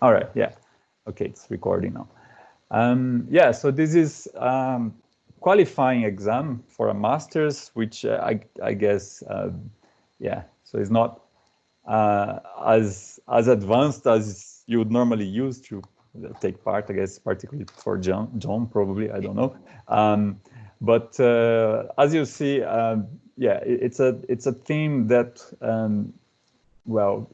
All right, yeah. Okay, it's recording now. Yeah, so this is qualifying exam for a master's, which I guess, yeah, so it's not as advanced as you would normally use to take part, I guess, particularly for John probably, I don't know. But as you see, yeah, it's a theme that, well,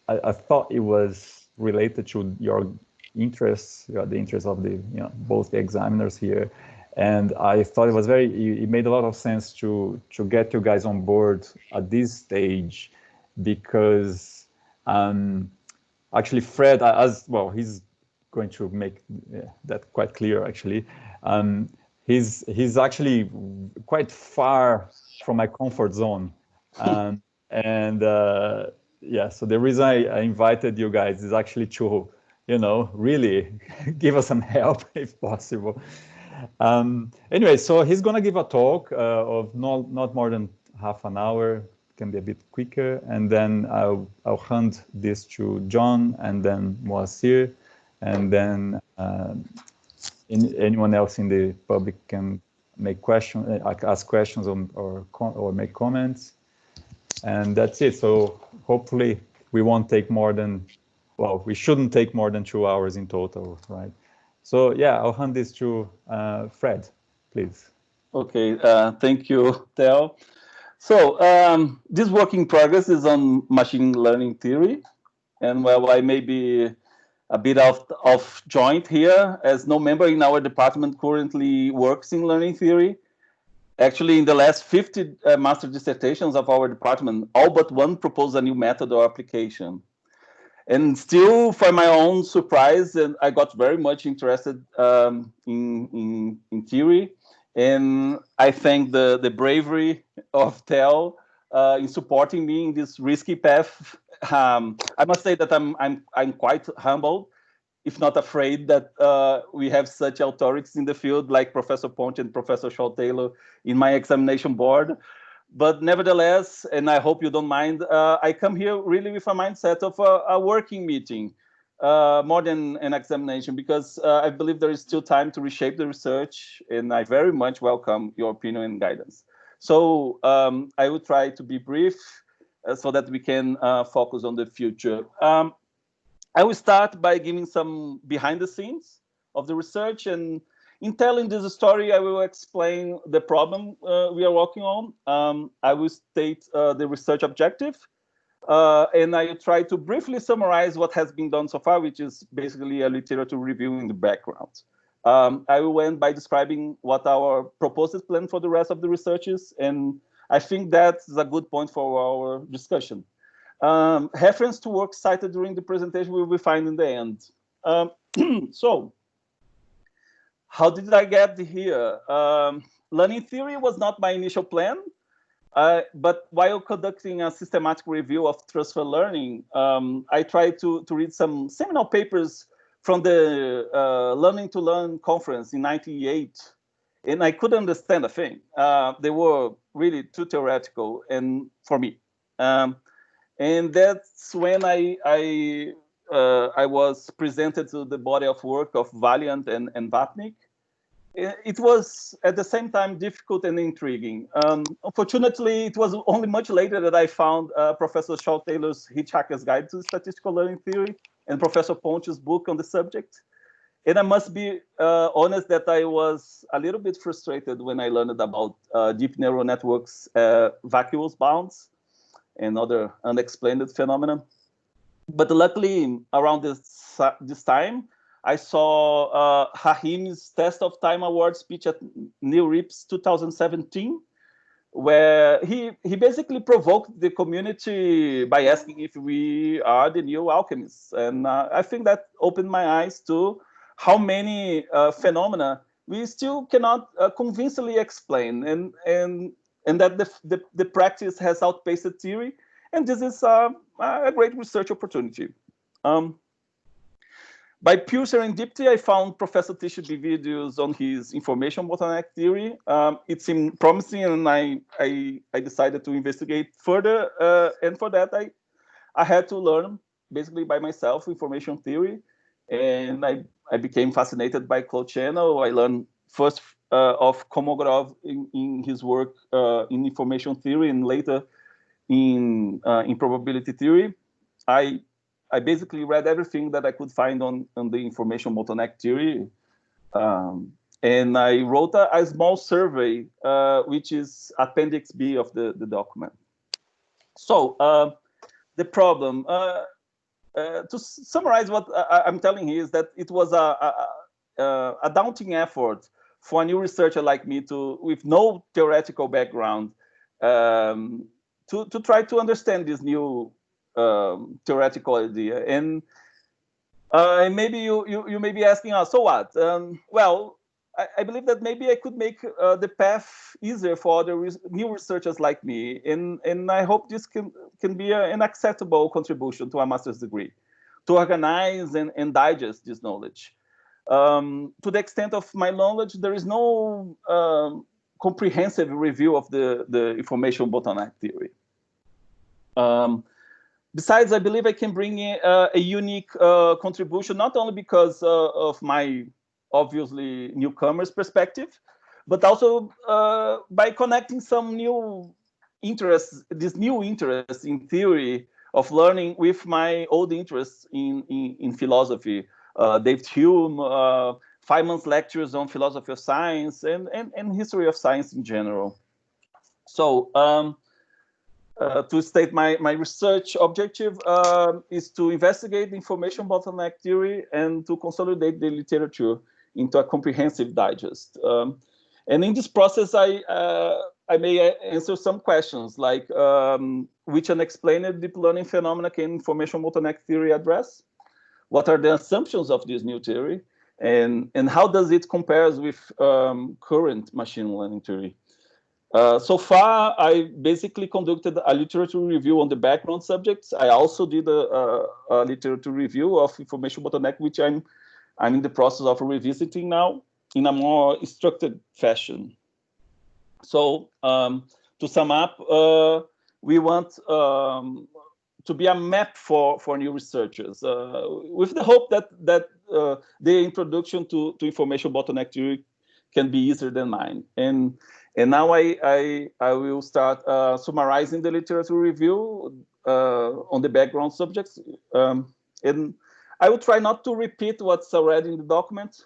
I thought it was related to your interests, the interests of the both the examiners here, and I thought it was it made a lot of sense to get you guys on board at this stage, because actually Fred, as well, he's going to make that quite clear actually. He's actually quite far from my comfort zone, and yeah, so the reason I invited you guys is actually to, really give us some help if possible. Anyway, so he's gonna give a talk of not more than half an hour, can be a bit quicker, and then I'll hand this to John and then Moacir, and then anyone else in the public can make questions, ask questions or make comments. And that's it. So hopefully we won't take more than, well, we shouldn't take more than 2 hours in total, right? So yeah, I'll hand this to Fred, please. Okay, thank you, Theo. So this work in progress is on machine learning theory. And well, I may be a bit off joint here, as no member in our department currently works in learning theory. Actually, in the last 50 master dissertations of our department, all but one proposed a new method or application. And still, for my own surprise, and I got very much interested in theory. And I thank the bravery of Theo in supporting me in this risky path. I must say that I'm quite humbled, if not afraid, that we have such authorities in the field like Professor Ponti and Professor Shawe-Taylor in my examination board. But nevertheless, and I hope you don't mind, I come here really with a mindset of a working meeting, more than an examination, because I believe there is still time to reshape the research, and I very much welcome your opinion and guidance. So I will try to be brief so that we can focus on the future. I will start by giving some behind the scenes of the research, and in telling this story, I will explain the problem we are working on. I will state the research objective, and I will try to briefly summarize what has been done so far, which is basically a literature review in the background. I will end by describing what our proposed plan for the rest of the research is, and I think that's a good point for our discussion. Reference to work cited during the presentation will be found in the end. So, how did I get here? Learning theory was not my initial plan, but while conducting a systematic review of transfer learning, I tried to read some seminal papers from the Learning to Learn conference in '98, and I couldn't understand a thing. They were really too theoretical and for me. And that's when I was presented to the body of work of Valiant and Vatnik. It was at the same time difficult and intriguing. Unfortunately, it was only much later that I found Professor Shawe-Taylor's Hitchhiker's Guide to Statistical Learning Theory and Professor Ponti's book on the subject. And I must be honest that I was a little bit frustrated when I learned about deep neural networks, vacuous bounds, and other unexplained phenomena. But luckily, around this time, I saw Rahim's Test of Time Award speech at NeurIPS 2017, where he basically provoked the community by asking if we are the new alchemists. And I think that opened my eyes to how many phenomena we still cannot convincingly explain, and that the practice has outpaced the theory, and this is a great research opportunity. By pure serendipity, I found Professor Tishi's videos on his information bottleneck theory. It seemed promising, and I decided to investigate further, and for that I had to learn basically by myself, information theory, and I became fascinated by Claude Channel. I learned first of Komogorov in his work in information theory, and later in probability theory. I basically read everything that I could find on the information bottleneck theory, and I wrote a small survey, which is Appendix B of the document. So the problem, to summarize what I'm telling here, is that it was a daunting effort for a new researcher like me with no theoretical background, to try to understand this new theoretical idea. And maybe you may be asking us, so what? Well, I believe that maybe I could make the path easier for other new researchers like me, and I hope this can be an acceptable contribution to a master's degree, to organize and digest this knowledge. To the extent of my knowledge, there is no comprehensive review of the information bottleneck theory. Besides, I believe I can bring a unique contribution, not only because of my obviously newcomer's perspective, but also by connecting some new interests, this new interest in theory of learning with my old interests in philosophy. David Hume, Feynman's lectures on philosophy of science, and history of science in general. So to state my research objective is to investigate the information bottleneck theory and to consolidate the literature into a comprehensive digest. And in this process, I may answer some questions like which unexplained deep learning phenomena can information bottleneck theory address? What are the assumptions of this new theory? And how does it compare with current machine learning theory? So far, I basically conducted a literature review on the background subjects. I also did a literature review of information bottleneck, which I'm in the process of revisiting now in a more structured fashion. So to sum up, we want to be a map for new researchers, with the hope that the introduction to information bottleneck theory can be easier than mine. And now I will start summarizing the literature review on the background subjects. And I will try not to repeat what's already in the document.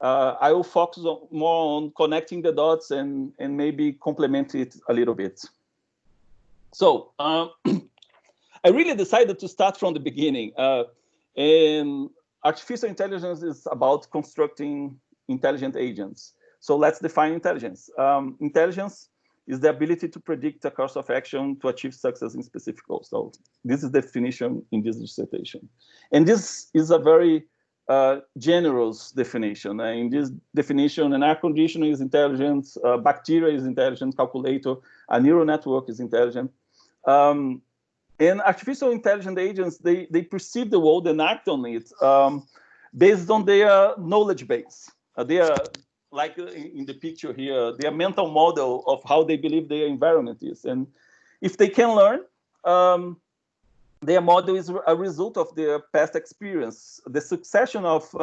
I will focus more on connecting the dots and maybe complement it a little bit. So I really decided to start from the beginning. And artificial intelligence is about constructing intelligent agents. So let's define intelligence. Intelligence is the ability to predict a course of action to achieve success in specific goals. So this is the definition in this dissertation. And this is a very generous definition. In this definition, an air conditioner is intelligent, bacteria is intelligent, calculator, a neural network is intelligent. And artificial intelligent agents, they perceive the world and act on it based on their knowledge base. They are, like in the picture here, their mental model of how they believe their environment is. And if they can learn, their model is a result of their past experience. The succession of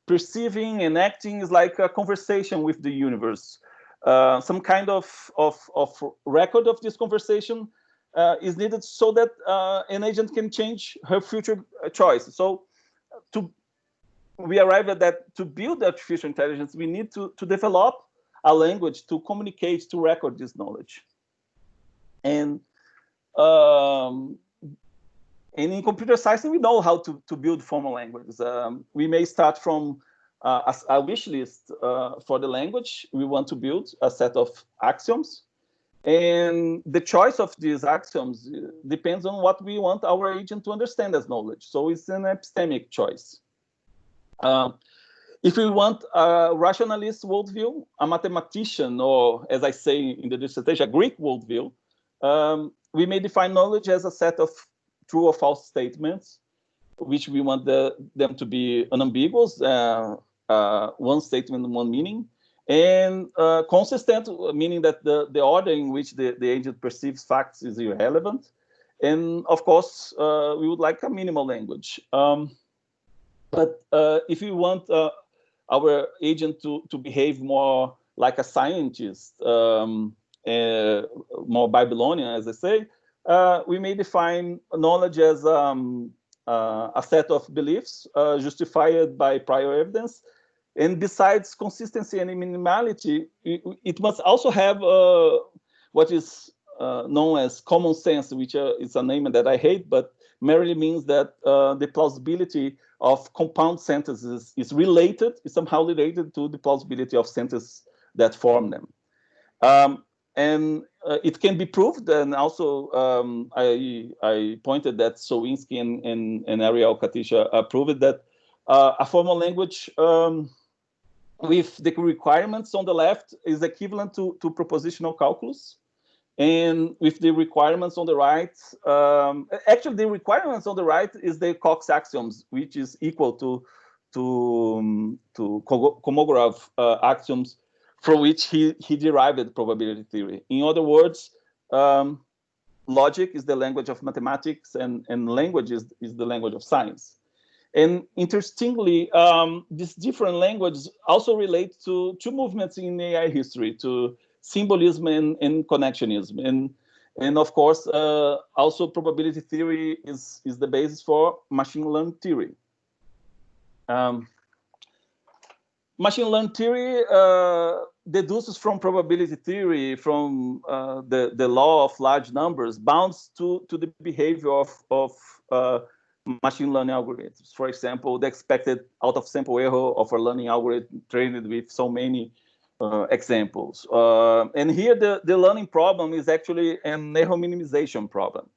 perceiving and acting is like a conversation with the universe. Some kind of record of this conversation is needed so that an agent can change her future choice. So we arrive at that to build artificial intelligence, we need to develop a language to communicate, to record this knowledge. And in computer science, we know how to build formal languages. We may start from a wish list for the language. We want to build a set of axioms. And the choice of these axioms depends on what we want our agent to understand as knowledge. So it's an epistemic choice. If we want a rationalist worldview, a mathematician, or as I say in the dissertation, a Greek worldview, we may define knowledge as a set of true or false statements, which we want them to be unambiguous, one statement, one meaning, and consistent, meaning that the order in which the agent perceives facts is irrelevant, And of course, we would like a minimal language. But if we want our agent to behave more like a scientist, more Babylonian, as I say, we may define knowledge as a set of beliefs justified by prior evidence. And besides consistency and minimality, it must also have what is known as common sense, which is a name that I hate, but merely means that the plausibility of compound sentences is somehow related to the plausibility of sentences that form them. And it can be proved, and also I pointed that Sowinski and Ariel Katisha proved that a formal language with the requirements on the left is equivalent to propositional calculus. And with the requirements on the right, actually the requirements on the right is the Cox axioms, which is equal to Kolmogorov axioms, from which he derived probability theory. In other words, logic is the language of mathematics, and language is the language of science. And interestingly, these different languages also relate to two movements in AI history, to symbolism and connectionism. And of course, also probability theory is the basis for machine learning theory. Machine learning theory deduces from probability theory, from the law of large numbers, bounds to the behavior of machine learning algorithms. For example, the expected out-of-sample error of a learning algorithm trained with so many examples. And here the learning problem is actually an error minimization problem.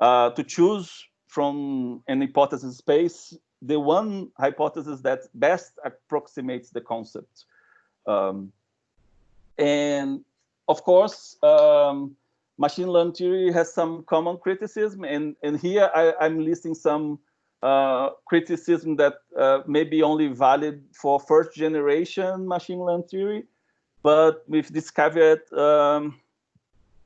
To choose from an hypothesis space the one hypothesis that best approximates the concept. And of course, machine learning theory has some common criticism, and here I'm listing some criticism that may be only valid for first generation machine learning theory, but with this caveat,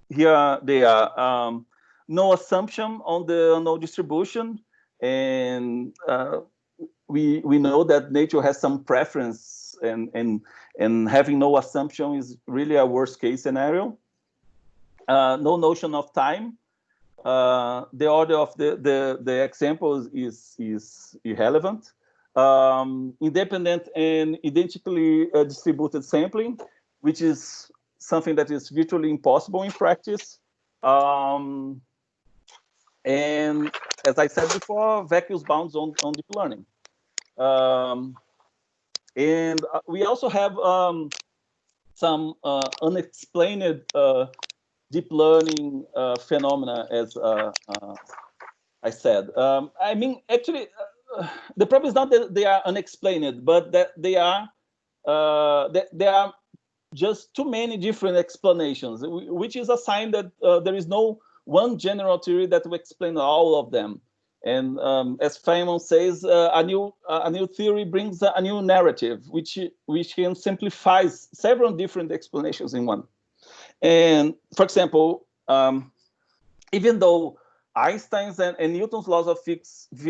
here they are. No assumption on the unknown distribution, and we know that nature has some preference, and having no assumption is really a worst case scenario. No notion of time. The order of the examples is irrelevant. Independent and identically distributed sampling, which is something that is virtually impossible in practice. And as I said before, vacuous bounds on deep learning. And we also have some unexplained deep learning phenomena, as I said. I mean, actually, the problem is not that they are unexplained, but that there are just too many different explanations, which is a sign that there is no one general theory that will explain all of them. And as Feynman says, a new theory brings a new narrative, which can simplify several different explanations in one. And for example, even though Einstein's and Newton's laws of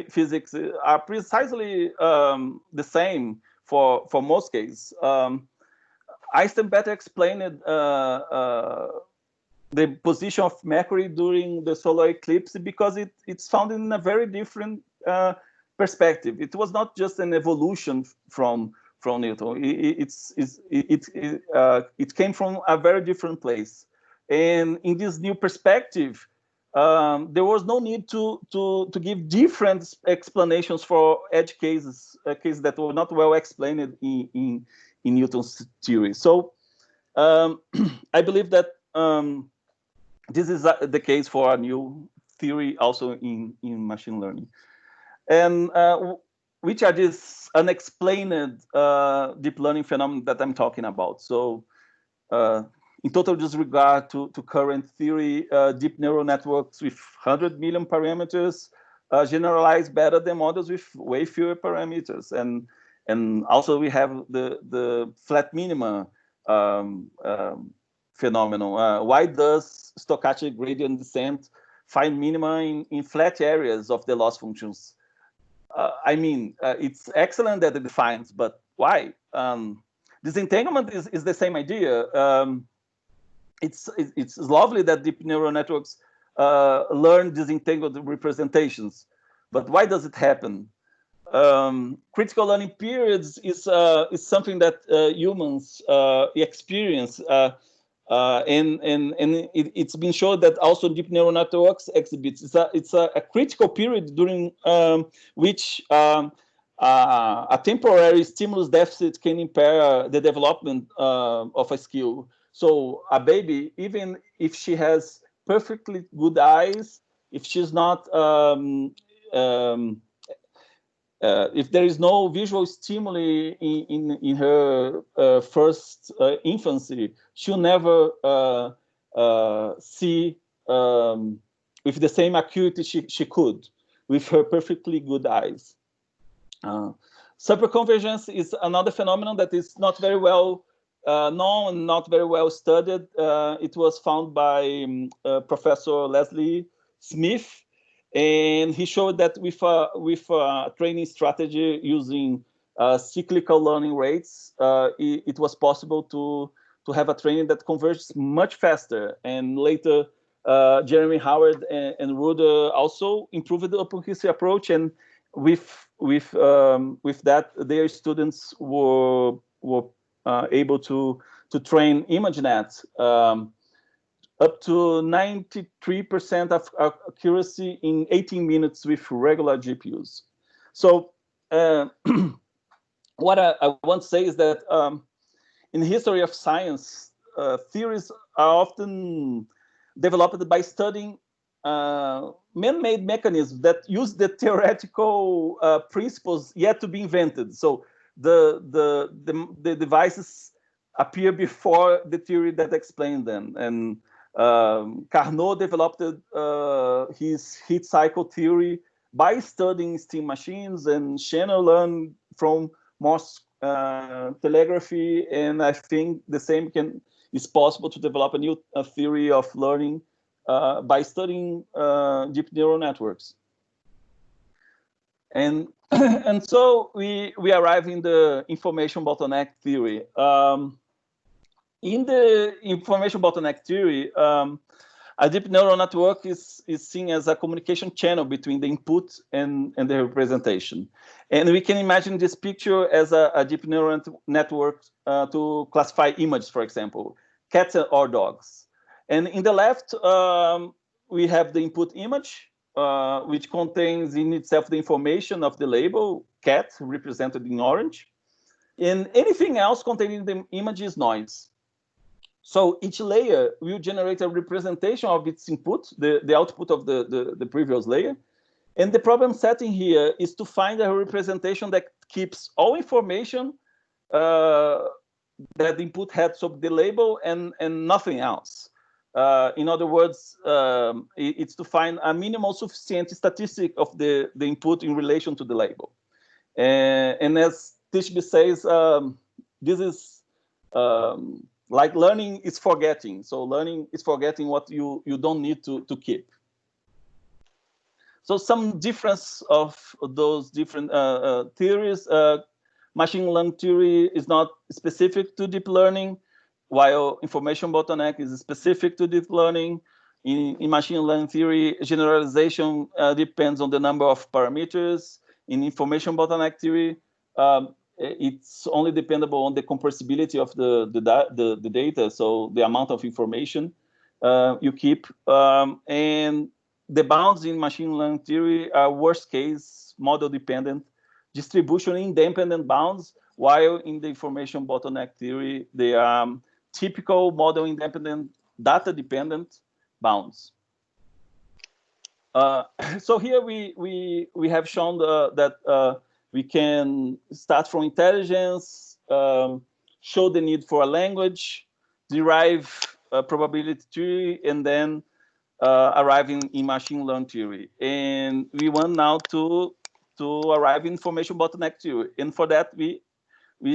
physics are precisely the same for most cases, Einstein better explained the position of Mercury during the solar eclipse because it's found in a very different perspective. It was not just an evolution from Newton. It came from a very different place. And in this new perspective, there was no need to give different explanations for edge cases that were not well explained in Newton's theory. So I believe that this is the case for a new theory also in machine learning. And which are these unexplained deep learning phenomena that I'm talking about? So in total disregard to current theory, deep neural networks with 100 million parameters generalize better than models with way fewer parameters. And also we have the flat minima phenomenon. Why does stochastic gradient descent find minima in flat areas of the loss functions. I mean, it's excellent that it defines, but why? Disentanglement is the same idea. It's lovely that deep neural networks learn disentangled representations, but why does it happen? Critical learning periods is something that humans experience, and it's been shown that also deep neural networks exhibits. It's a critical period during which a temporary stimulus deficit can impair the development of a skill. So a baby, even if she has perfectly good eyes, if she's not if there is no visual stimuli in her first infancy, she'll never see with the same acuity she could with her perfectly good eyes. Superconvergence is another phenomenon that is not very well known, not very well studied. It was found by Professor Leslie Smith, and he showed that with a training strategy using cyclical learning rates, it was possible to have a training that converges much faster. And later, Jeremy Howard and Ruder also improved the open history approach, and with that, their students were able to train ImageNet up to 93% of accuracy in 18 minutes with regular GPUs. So what I want to say is that in the history of science, theories are often developed by studying man-made mechanisms that use the theoretical principles yet to be invented. So the devices appear before the theory that explains them. And Carnot developed his heat cycle theory by studying steam machines, and Shannon learned from Morse telegraphy, and I think the same is possible to develop a new theory of learning by studying deep neural networks. And and so we arrive in the information bottleneck theory. In the information bottleneck theory, a deep neural network is seen as a communication channel between the input and the representation. And we can imagine this picture as a deep neural network to classify images, for example, cats or dogs. And in the left, we have the input image, which contains in itself the information of the label, cat, represented in orange. And anything else containing the image is noise. So each layer will generate a representation of its input, the output of the previous layer. And the problem setting here is to find a representation that keeps all information that the input had of the label and nothing else. In other words, it's to find a minimal sufficient statistic of the input in relation to the label. And as Tishby says, this is like learning is forgetting. So learning is forgetting what you don't need to keep. So some difference of those different theories. Machine learning theory is not specific to deep learning, while information bottleneck is specific to deep learning. In machine learning theory, generalization depends on the number of parameters. In information bottleneck theory, it's only dependable on the compressibility of the data, so the amount of information you keep. And the bounds in machine learning theory are worst case model dependent, distribution independent bounds, while in the information bottleneck theory, they are typical model independent, data dependent bounds. So here we have shown that we can start from intelligence, show the need for a language, derive a probability theory, and then arrive in machine learning theory. And we want now to arrive in information bottleneck theory. And for that, we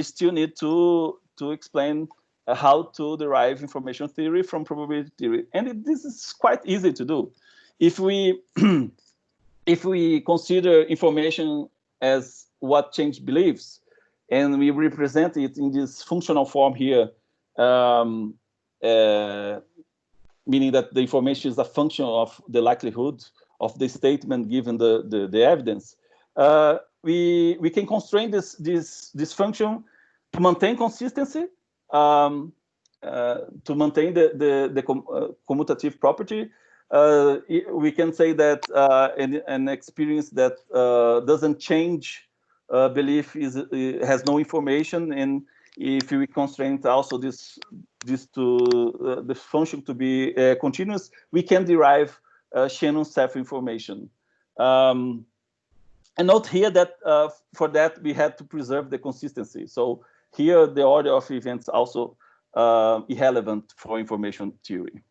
still need to explain how to derive information theory from probability theory. And this is quite easy to do. if we if we consider information as what change beliefs, and we represent it in this functional form here, meaning that the information is a function of the likelihood of the statement given the evidence, we can constrain this function to maintain consistency, to maintain the commutative property. We can say that an experience that doesn't change belief has no information, and if we constrain also this to the function to be continuous, we can derive Shannon self-information. And note here that for that we had to preserve the consistency. So here the order of events also irrelevant for information theory.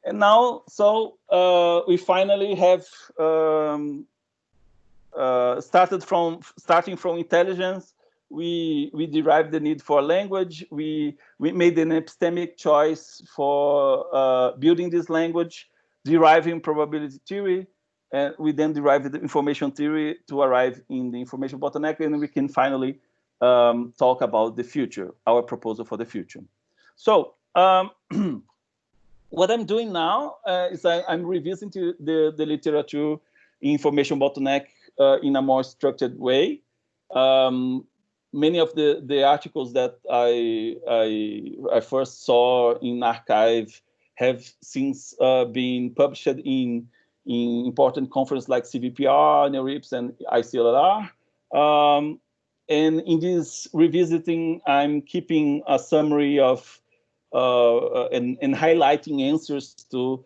And now, so we finally have starting from intelligence. We derived the need for language. We made an epistemic choice for building this language, deriving probability theory, and we then derived the information theory to arrive in the information bottleneck, and we can finally talk about the future, our proposal for the future. So what I'm doing now is I'm revisiting the literature in information bottleneck in a more structured way. Many of the articles that I first saw in archive have since been published in important conferences like CVPR, NeurIPS, and ICLR. And in this revisiting, I'm keeping a summary of and highlighting answers to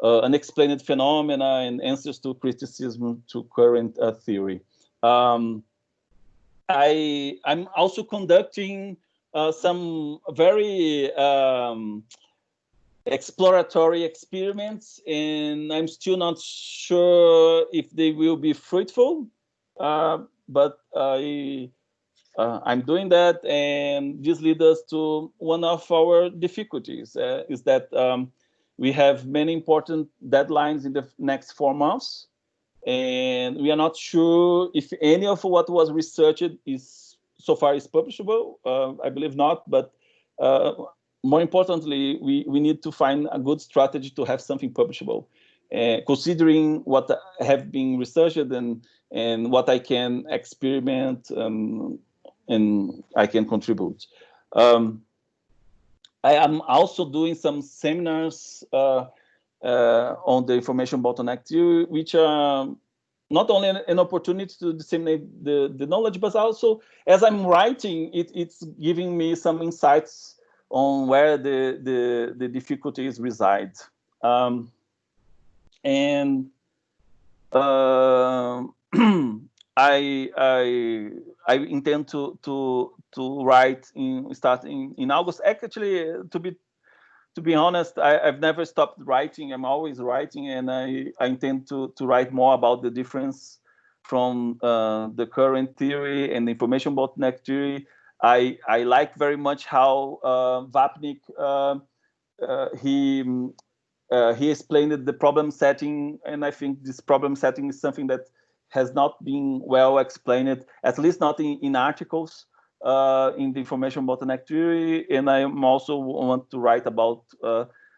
unexplained phenomena and answers to criticism to current theory. I'm also conducting some very exploratory experiments, and I'm still not sure if they will be fruitful, but I'm doing that, and this leads us to one of our difficulties, is that we have many important deadlines in the next 4 months, and we are not sure if any of what was researched so far is publishable. I believe not, but more importantly, we need to find a good strategy to have something publishable, considering what have been researched and what I can experiment and I can contribute. I am also doing some seminars on the information bottleneck theory, which are not only an opportunity to disseminate the knowledge, but also as I'm writing, it's giving me some insights on where the difficulties reside. And I intend to write starting in August. Actually, to be honest, I've never stopped writing. I'm always writing, and I intend to write more about the difference from the current theory and the information bottleneck theory. I like very much how Vapnik he explained the problem setting, and I think this problem setting is something that has not been well explained, at least not in articles in the information bottleneck theory. And I also want to write about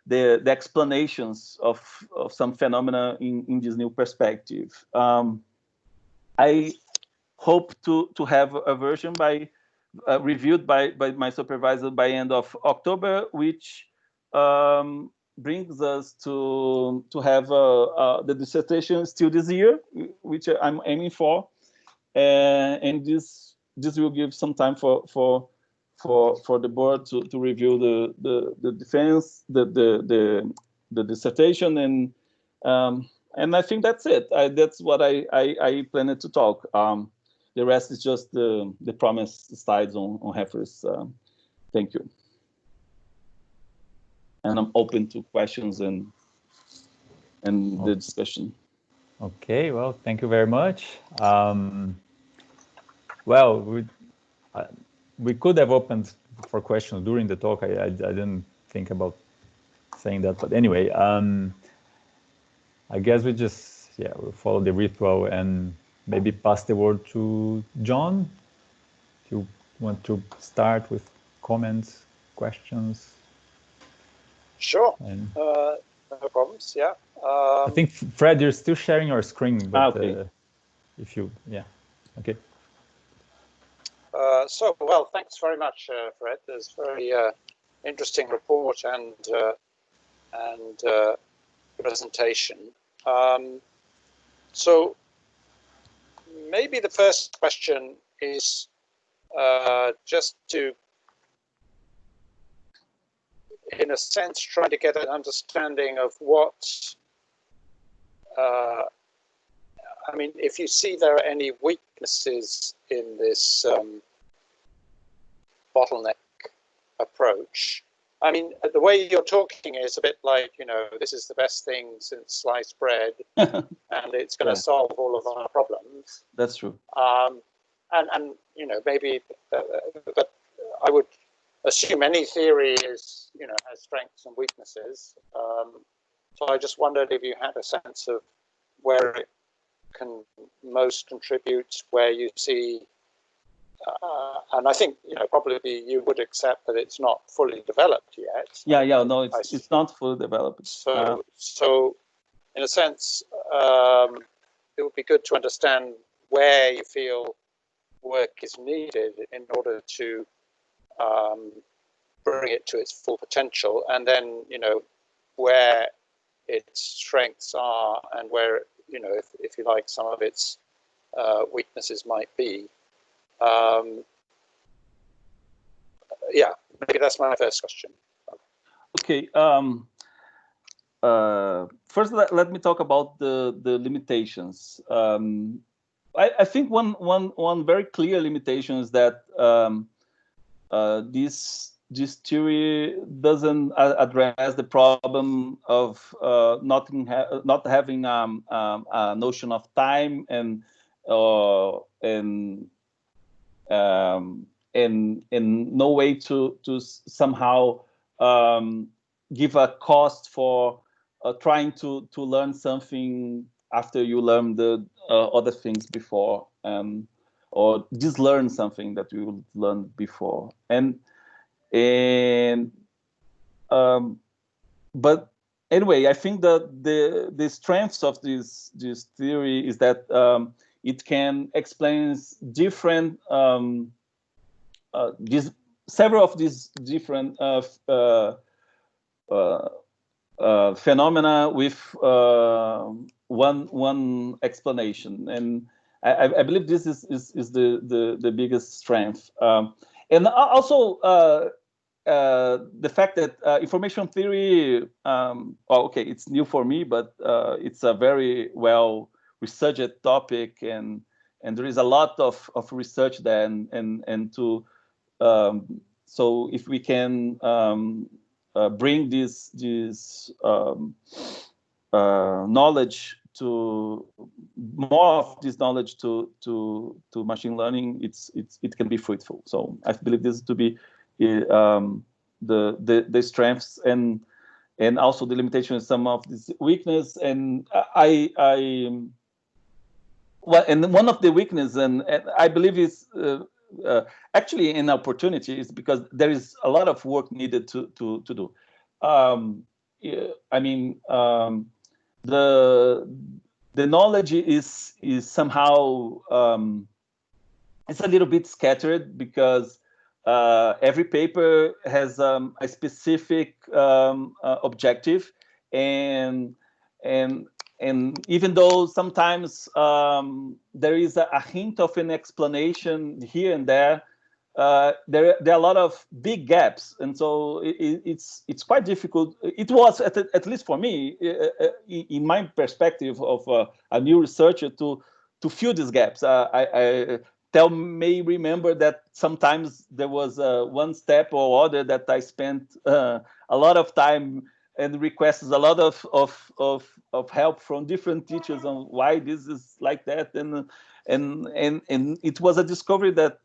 the explanations of some phenomena in this new perspective. I hope to have a version reviewed by my supervisor by end of October, which brings us to have the dissertation still this year, which I'm aiming for, and this will give some time for the board to review the defense, the dissertation, and I think that's it. That's what I planned to talk. The rest is just the promised slides on Heifer's. Thank you. And I'm open to questions and the discussion. Okay, well, thank you very much. Well, we could have opened for questions during the talk. I didn't think about saying that, but anyway, I guess we just, we'll follow the ritual and maybe pass the word to John. If you want to start with comments, questions. Sure. And no problems. Yeah. I think, Fred, you're still sharing your screen, but okay. if you, okay. So, well, thanks very much, Fred. There's a very interesting report and presentation. So maybe the first question is just to, in a sense, try to get an understanding of what, I mean, if you see there are any weaknesses in this bottleneck approach. I mean, the way you're talking is a bit like, you know, this is the best thing since sliced bread, and it's going to solve all of our problems. That's true. And you know, maybe, but I would assume any theory is, you know, has strengths and weaknesses. So I just wondered if you had a sense of where it can most contribute, where you see. And I think, you know, probably you would accept that it's not fully developed yet. No, it's not fully developed. So in a sense, it would be good to understand where you feel work is needed in order to bring it to its full potential, and then, you know, where its strengths are and where, you know, if you like, some of its weaknesses might be. Maybe that's my first question. Okay. First, let me talk about the limitations. I think one very clear limitation is that this theory doesn't address the problem of not having a notion of time and no way to somehow give a cost for trying to learn something after you learn the other things before, or just learn something that you learned before. But anyway, I think that the strengths of this theory is that it can explain different several of these different phenomena with one explanation, and I believe this is the biggest strength, and also the fact that information theory, okay, it's new for me, but it's a very well researched topic, and there is a lot of research there, and to so if we can bring this knowledge to more of this knowledge to machine learning, it can be fruitful. So I believe this to be the strengths and also the limitations, some of this weakness. And well, and one of the weaknesses, and I believe is actually an opportunity, is because there is a lot of work needed to do. I mean, the knowledge is somehow it's a little bit scattered, because every paper has a specific objective, and even though sometimes there is a hint of an explanation here and there, there are a lot of big gaps, and so it's quite difficult. It was, at least for me, in my perspective of a new researcher, to fill these gaps. Tel may remember that sometimes there was one step or other that I spent a lot of time and requests a lot of help from different teachers on why this is like that, and it was a discovery that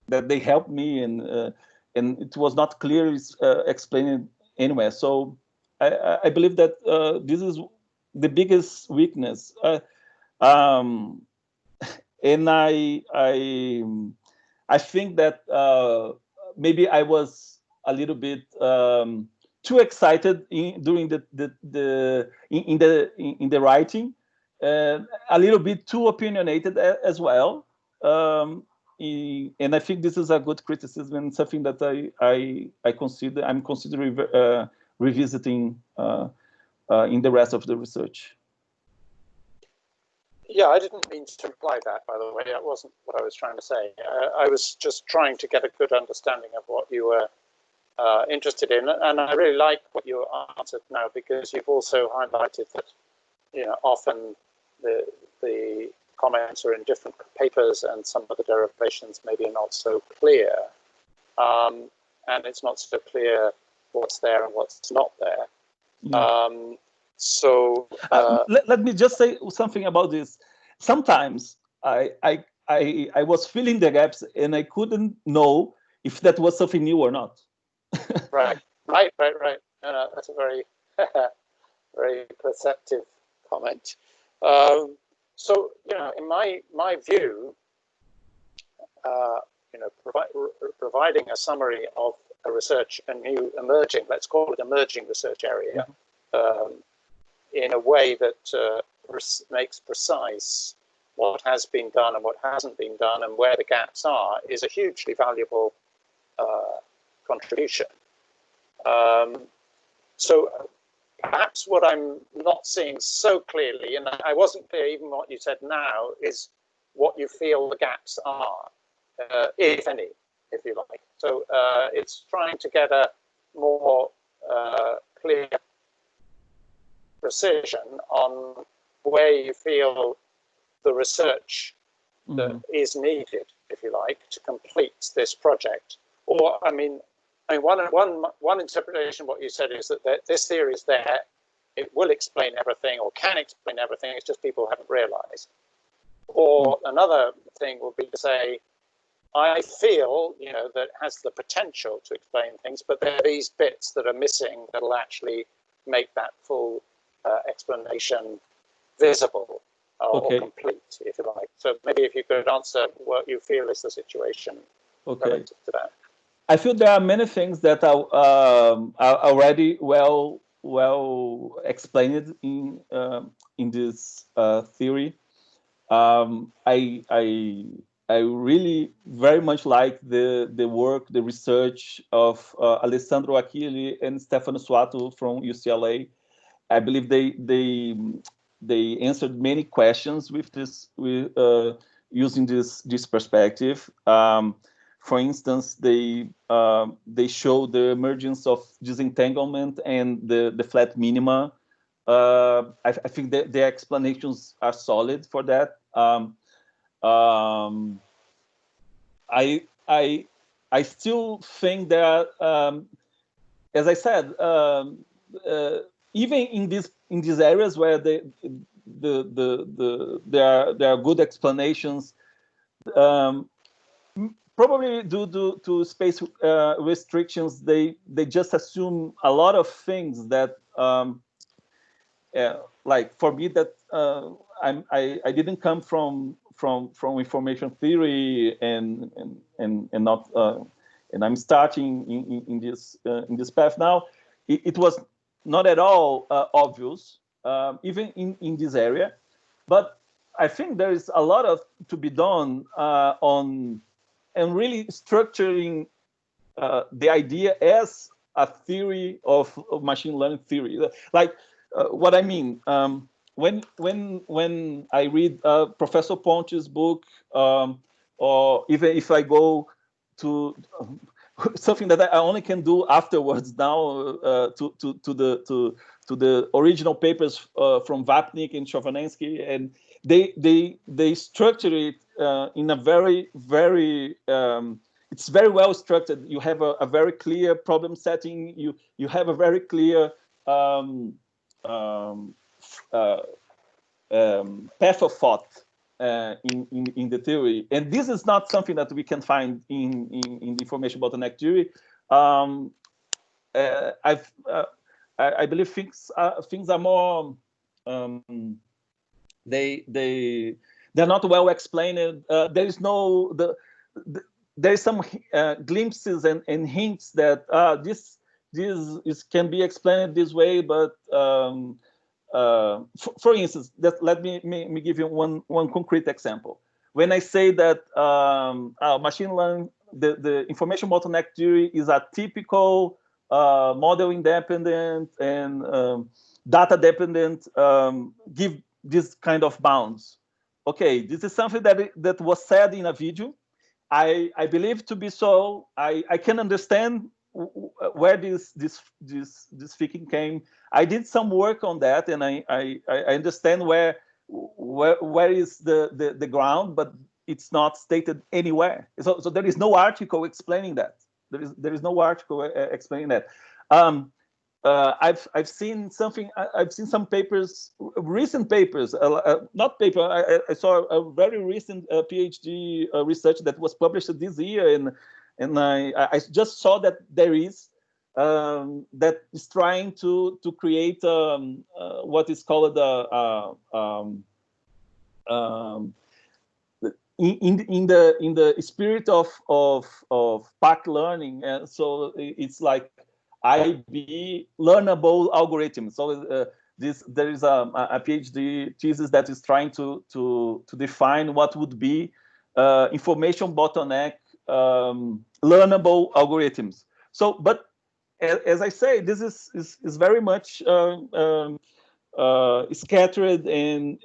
that they helped me, and it was not clearly explained anywhere. So I believe that this is the biggest weakness. And I think that maybe I was a little bit too excited during in the writing, a little bit too opinionated as well. And I think this is a good criticism and something that I'm considering revisiting in the rest of the research. Yeah, I didn't mean to imply that, by the way. That wasn't what I was trying to say. I was just trying to get a good understanding of what you were interested in. And I really like what you answered now, because you've also highlighted that, often the comments are in different papers and some of the derivations maybe are not so clear. And it's not so clear what's there and what's not there. Yeah. Let me just say something about this. Sometimes I was filling the gaps and I couldn't know if that was something new or not. Right. No, that's a very, very perceptive comment. So, in my view, providing a summary of a new emerging, let's call it emerging research area, in a way that makes precise what has been done and what hasn't been done and where the gaps are, is a hugely valuable contribution. So perhaps what I'm not seeing so clearly, and I wasn't clear even what you said now, is what you feel the gaps are, if any, if you like. So it's trying to get a more clear precision on where you feel the research that is needed, if you like, to complete this project. Or, one interpretation of what you said is that this theory is there, it will explain everything or can explain everything, it's just people haven't realized. Or another thing would be to say, I feel, that has the potential to explain things, but there are these bits that are missing that will actually make that full explanation visible or complete, if you like. So maybe if you could answer what you feel is the situation relative to that. I feel there are many things that are already well explained in this theory. I really very much like the work, the research of Alessandro Achille and Stefano Suato from UCLA. I believe they answered many questions with this, using this perspective. For instance, they show the emergence of disentanglement and the flat minima. I think that their explanations are solid for that. I still think that, as I said, even in these areas where there are good explanations, probably due to space restrictions, they just assume a lot of things that, like for me, that I didn't come from information theory and not and I'm starting in this path now. It was not at all obvious, even in this area, but I think there is a lot to be done on and really structuring the idea as a theory of machine learning theory. Like what I mean, when I read Professor Ponti's book, or even if I go to something that I only can do afterwards now, to the original papers from Vapnik and Chovanensky, and they structure it in a very it's very well structured. You have a very clear problem setting. You have a very clear path of thought in the theory, and this is not something that we can find in the information bottleneck theory. I believe things are more they're not well explained. There is no there is some glimpses and hints that this can be explained this way, but for instance, let me give you one concrete example. When I say that machine learning, the information bottleneck theory is a typical model independent and data dependent, give this kind of bounds. Okay, this is something that was said in a video. I believe to be so. I can understand where this thinking came. I did some work on that, and I understand where is the ground, but it's not stated anywhere. So there is no article explaining that. There is no article explaining that. I've seen something. I've seen some papers, recent papers, not paper. I saw a very recent PhD research that was published this year, and I just saw that there is that is trying to create what is called in the spirit of pack learning, and so it's like IB learnable algorithm. So there is a PhD thesis that is trying to define what would be information bottleneck learnable algorithms. So, but as I say, this is very much scattered, and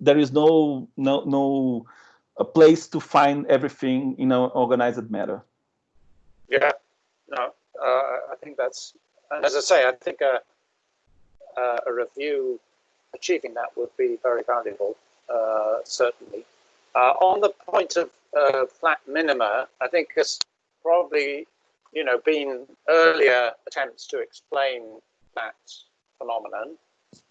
there is no a place to find everything in an organized manner. Yeah, no, I think that's, as I say, I think a review achieving that would be very valuable, certainly. On the point of flat minima, I think there's probably, been earlier attempts to explain that phenomenon.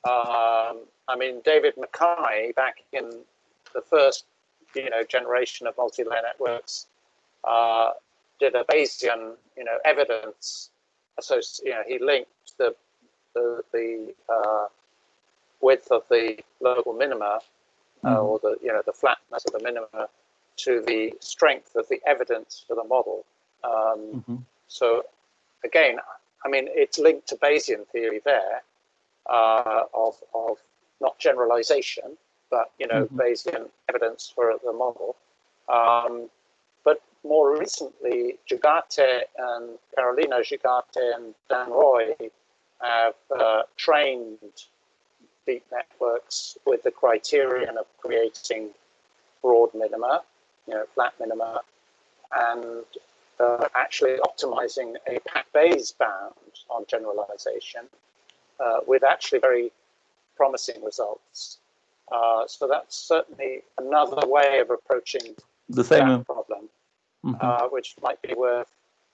I mean, David Mackay, back in the first, generation of multi-layer networks, did a Bayesian, evidence. So, he linked the width of the local minima, or the flatness of the minima, to the strength of the evidence for the model. So, again, I mean, it's linked to Bayesian theory there, of not generalization, but Bayesian evidence for the model. But more recently, Carolina Gigate and Dan Roy have trained deep networks with the criterion of creating broad minima, flat minima, and actually optimizing a pack-Bayes bound on generalization with actually very promising results. So that's certainly another way of approaching that problem, which might be worth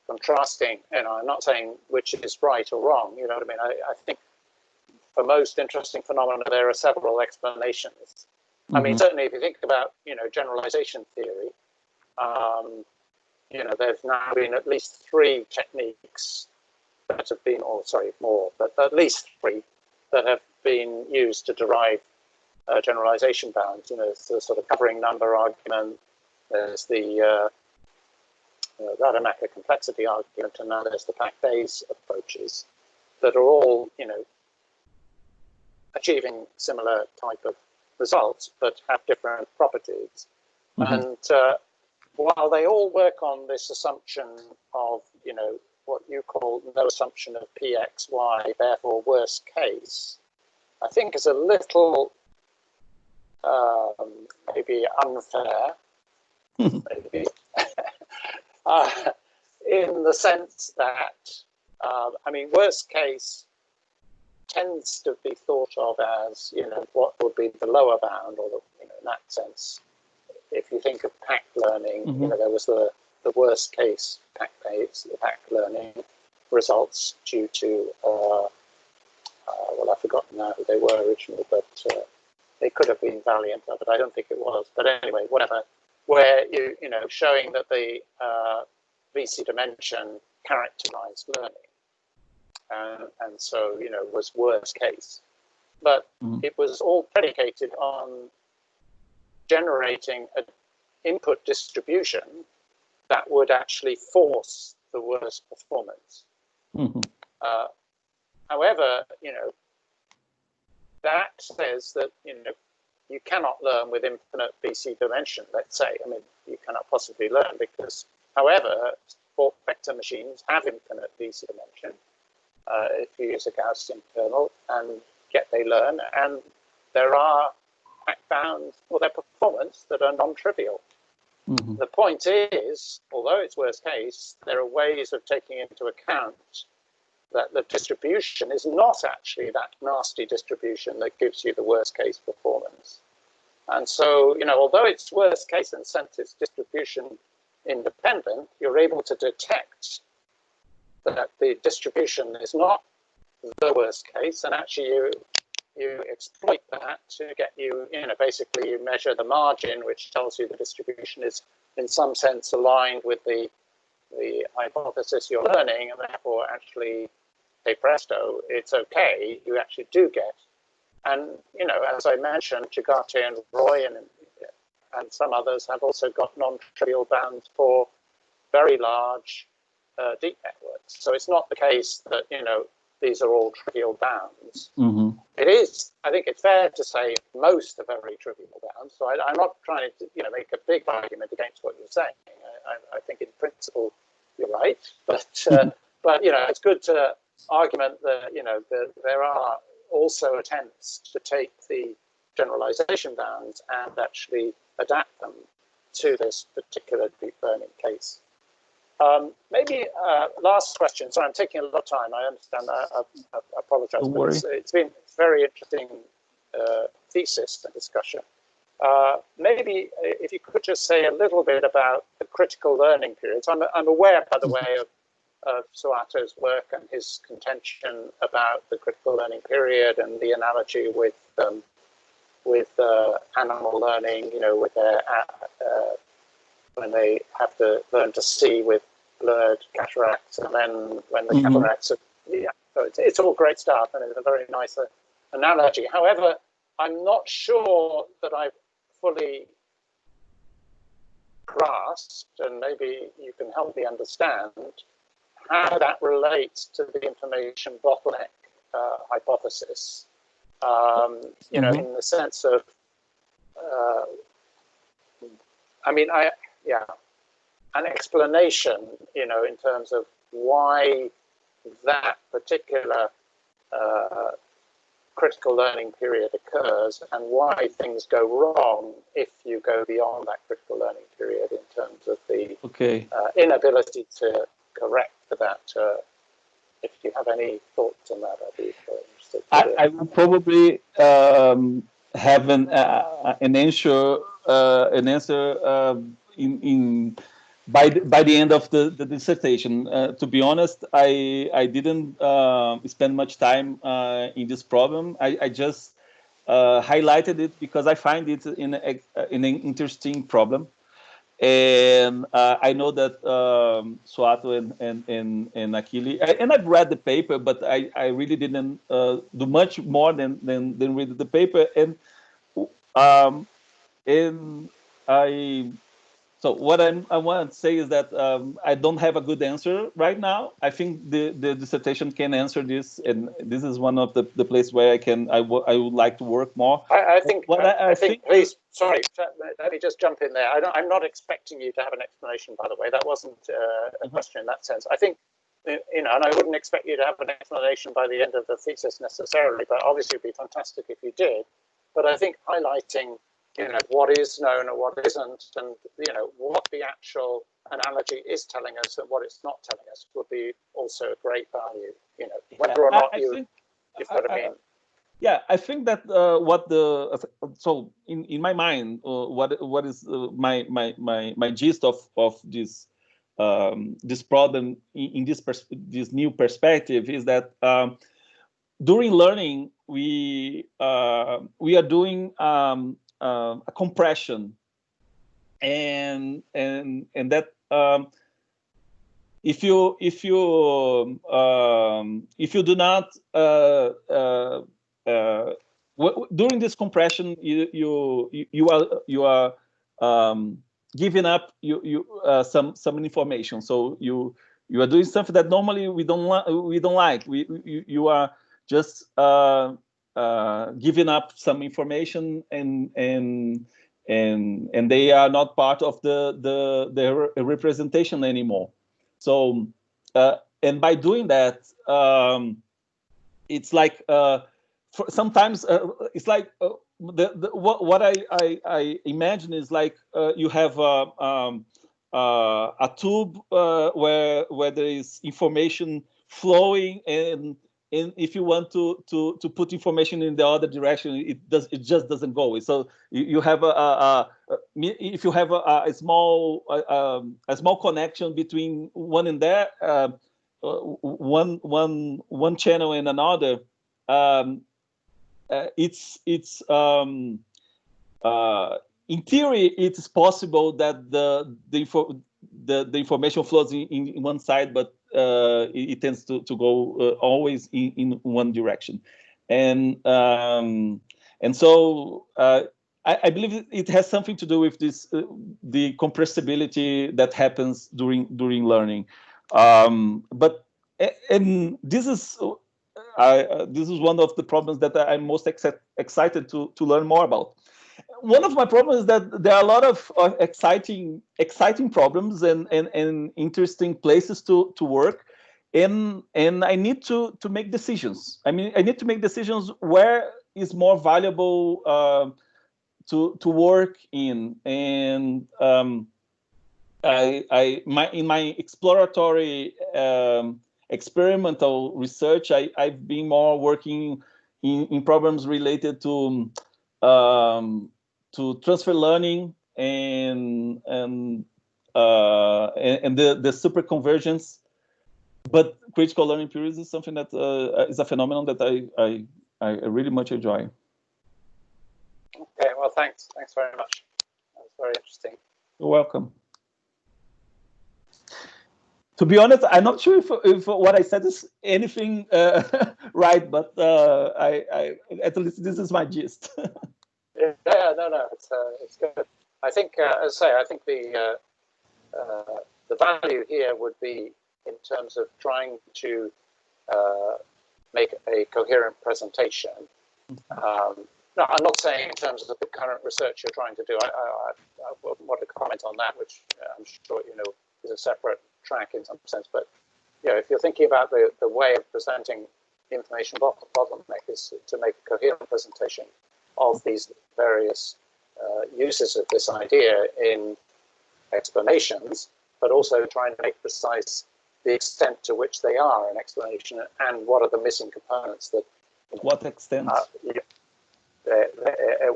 contrasting. I'm not saying which is right or wrong. You know what I mean? I think for most interesting phenomena, there are several explanations. I mean, certainly if you think about, generalization theory, there's now been at least 3 techniques that have been, or sorry, more, but at least 3 that have been used to derive generalization bounds. It's the sort of covering number argument, there's the Rademacher complexity argument, and now there's the pack-Bayes approaches that are all, achieving similar type of results, but have different properties. And while they all work on this assumption of, what you call no assumption of PXY, therefore worst case, I think is a little maybe unfair, maybe, in the sense that, I mean, worst case tends to be thought of as, what would be the lower bound, or in that sense. If you think of pack learning, there was the worst case pack-Bayes, the pack learning results due to, well, I've forgotten now who they were originally, but they could have been Valiant, but I don't think it was. But anyway, whatever, where showing that the VC dimension characterized learning, and so was worst case. but it was all predicated on generating an input distribution that would actually force the worst performance. However, that says that, you cannot learn with infinite BC dimension, let's say. I mean, you cannot possibly learn because, however, sport vector machines have infinite BC dimension if you use a Gaussian kernel, and yet they learn, and there are backbounds for their performance that are non-trivial. The point is, although it's worst case, there are ways of taking into account that the distribution is not actually that nasty distribution that gives you the worst case performance. And so, although it's worst case in the sense it's distribution independent, you're able to detect that the distribution is not the worst case, and actually you exploit that to get you, basically you measure the margin, which tells you the distribution is in some sense aligned with the hypothesis you're learning, and therefore actually, hey presto, it's okay, you actually do get. And, as I mentioned, Chigate and Roy and some others have also got non-trivial bounds for very large deep networks. So it's not the case that, these are all trivial bounds. It is, I think it's fair to say, most are very trivial bounds. So I'm not trying to, make a big argument against what you're saying. I think in principle you're right, but it's good to argument that there are also attempts to take the generalization bounds and actually adapt them to this particular deep learning case. Maybe last question. Sorry, I'm taking a lot of time. I understand. I apologize. Don't but worry. It's been very interesting thesis and discussion. Maybe if you could just say a little bit about the critical learning periods. I'm aware, by the way, of Suato's work and his contention about the critical learning period and the analogy with animal learning, with their when they have to learn to see with blurred cataracts, and then when the cataracts are, so it's all great stuff, and it's a very nice analogy. However, I'm not sure that I've fully grasped, and maybe you can help me understand, how that relates to the information bottleneck hypothesis, in the sense of, an explanation, in terms of why that particular critical learning period occurs and why things go wrong if you go beyond that critical learning period in terms of the inability to correct for that. If you have any thoughts on that, I'd be very interested. I will probably have an answer in by the end of the dissertation. To be honest, I didn't spend much time in this problem. I just highlighted it because I find it in an interesting problem. And I know that Suato and Achille, and I've read the paper, but I really didn't do much more than read the paper. And so what I want to say is that I don't have a good answer right now. I think the dissertation can answer this, and this is one of the places where I would like to work more. I think please, sorry, let me just jump in there. I'm not expecting you to have an explanation, by the way. That wasn't a question in that sense. I think, and I wouldn't expect you to have an explanation by the end of the thesis necessarily, but obviously it'd be fantastic if you did. But I think highlighting what is known and what isn't, and what the actual analogy is telling us and what it's not telling us would be also a great value. Whether or not you've got to mean. Yeah, I think that so in my mind, what is my gist of this this problem in this new perspective is that during learning we are doing a compression, and that if you do not during this compression, you are giving up some information. So you are doing something that normally we don't like. You are just giving up some information, and they are not part of the representation anymore. So and by doing that, it's like sometimes it's like what I imagine is like you have a tube where there is information flowing, and if you want to put information in the other direction, it just doesn't go. So you have if you have a small connection between one and there, one channel and another, it's in theory it's possible that the information flows in one side, but it tends to go always in one direction, and so I believe it has something to do with this the compressibility that happens during learning, but this is one of the problems that I'm most excited to learn more about. One of my problems is that there are a lot of exciting problems and interesting places to work, and I need to make decisions. I mean, I need to make decisions where is more valuable to work in, and in my exploratory experimental research, I've been more working in problems related to transfer learning and the super convergence. But critical learning periods is something that is a phenomenon that I really much enjoy. Okay, well, thanks very much. That was very interesting. You're welcome. To be honest, I'm not sure if what I said is anything right, but I at least this is my gist. Yeah, no, it's good. I think, as I say, I think the value here would be in terms of trying to make a coherent presentation. No, I'm not saying in terms of the current research you're trying to do. I want to comment on that, which I'm sure you know is a separate track in some sense. But you know, if you're thinking about the way of presenting information bottleneck is to make a coherent presentation of these various uses of this idea in explanations, but also trying to make precise the extent to which they are an explanation and what are the missing components that. You know, what extent?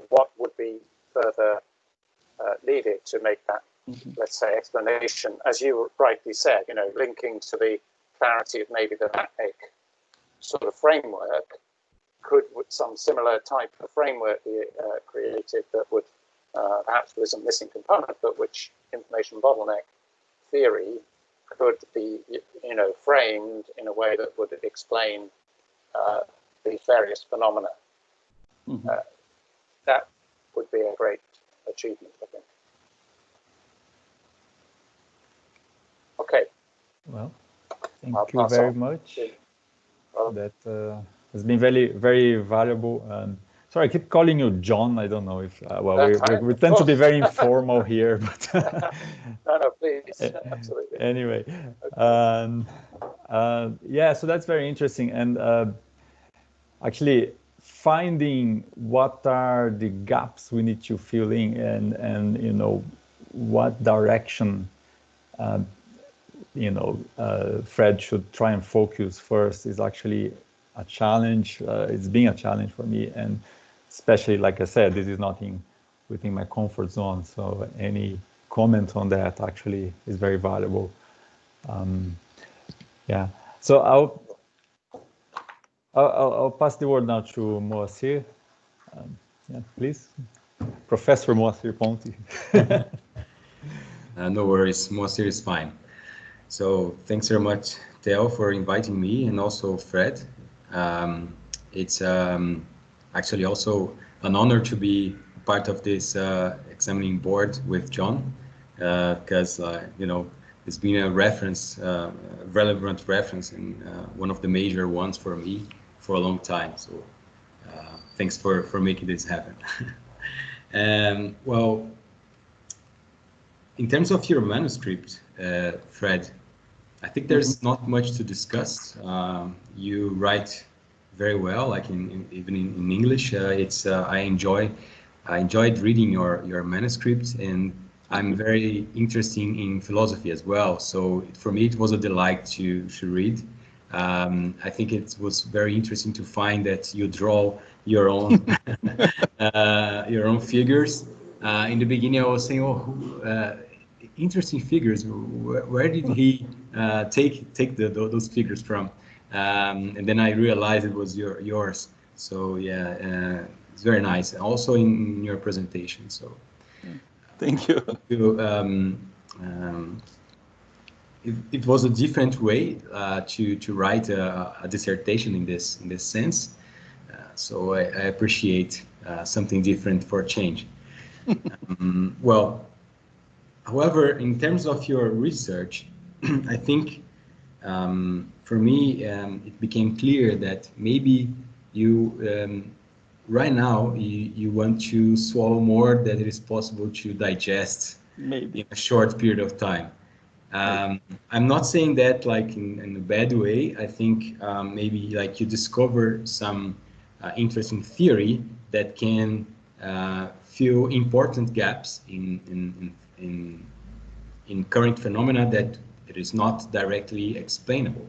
What would be further needed to make that, let's say, explanation, as you rightly said, you know, linking to the clarity of maybe the MATNIC sort of framework, could some similar type of framework be created that would perhaps with some missing component, but which information bottleneck theory could be, you know, framed in a way that would explain these various phenomena. That would be a great achievement, I think. Okay. Well, thank you very much. That has been very valuable. Sorry, I keep calling you John. I don't know if we tend to be very informal here, but no, please, absolutely. Anyway, yeah, so that's very interesting, and actually finding what are the gaps we need to fill in, and you know what direction you know Fred should try and focus first is actually a challenge. It's been a challenge for me, and especially, like I said, this is not within my comfort zone, so any comment on that actually is very valuable. Yeah, so I'll pass the word now to Moacir. Yeah, please, Professor Moacir Ponti. No worries, Moacir is fine. So thanks very much, Theo, for inviting me, and also Fred. It's actually also an honor to be part of this examining board with John, because you know, it's been a reference, relevant reference, and one of the major ones for me for a long time. So thanks for making this happen. Well, in terms of your manuscript, Fred, I think there's not much to discuss. You write very well, like even in English. I enjoyed reading your manuscript, and I'm very interested in philosophy as well. So for me, it was a delight to read. I think it was very interesting to find that you draw your own your own figures. In the beginning, I was saying, "Oh, interesting figures. Where did he take those figures from?" And then I realized it was yours. So yeah, it's very nice. Also in your presentation. So thank you. It was a different way to write a dissertation in this sense. So I appreciate something different for a change. Well, however, in terms of your research, I think for me it became clear that maybe you right now you want to swallow more than it is possible to digest maybe in a short period of time. I'm not saying that like in a bad way. I think maybe like you discover some interesting theory that can fill important gaps in current phenomena that it is not directly explainable.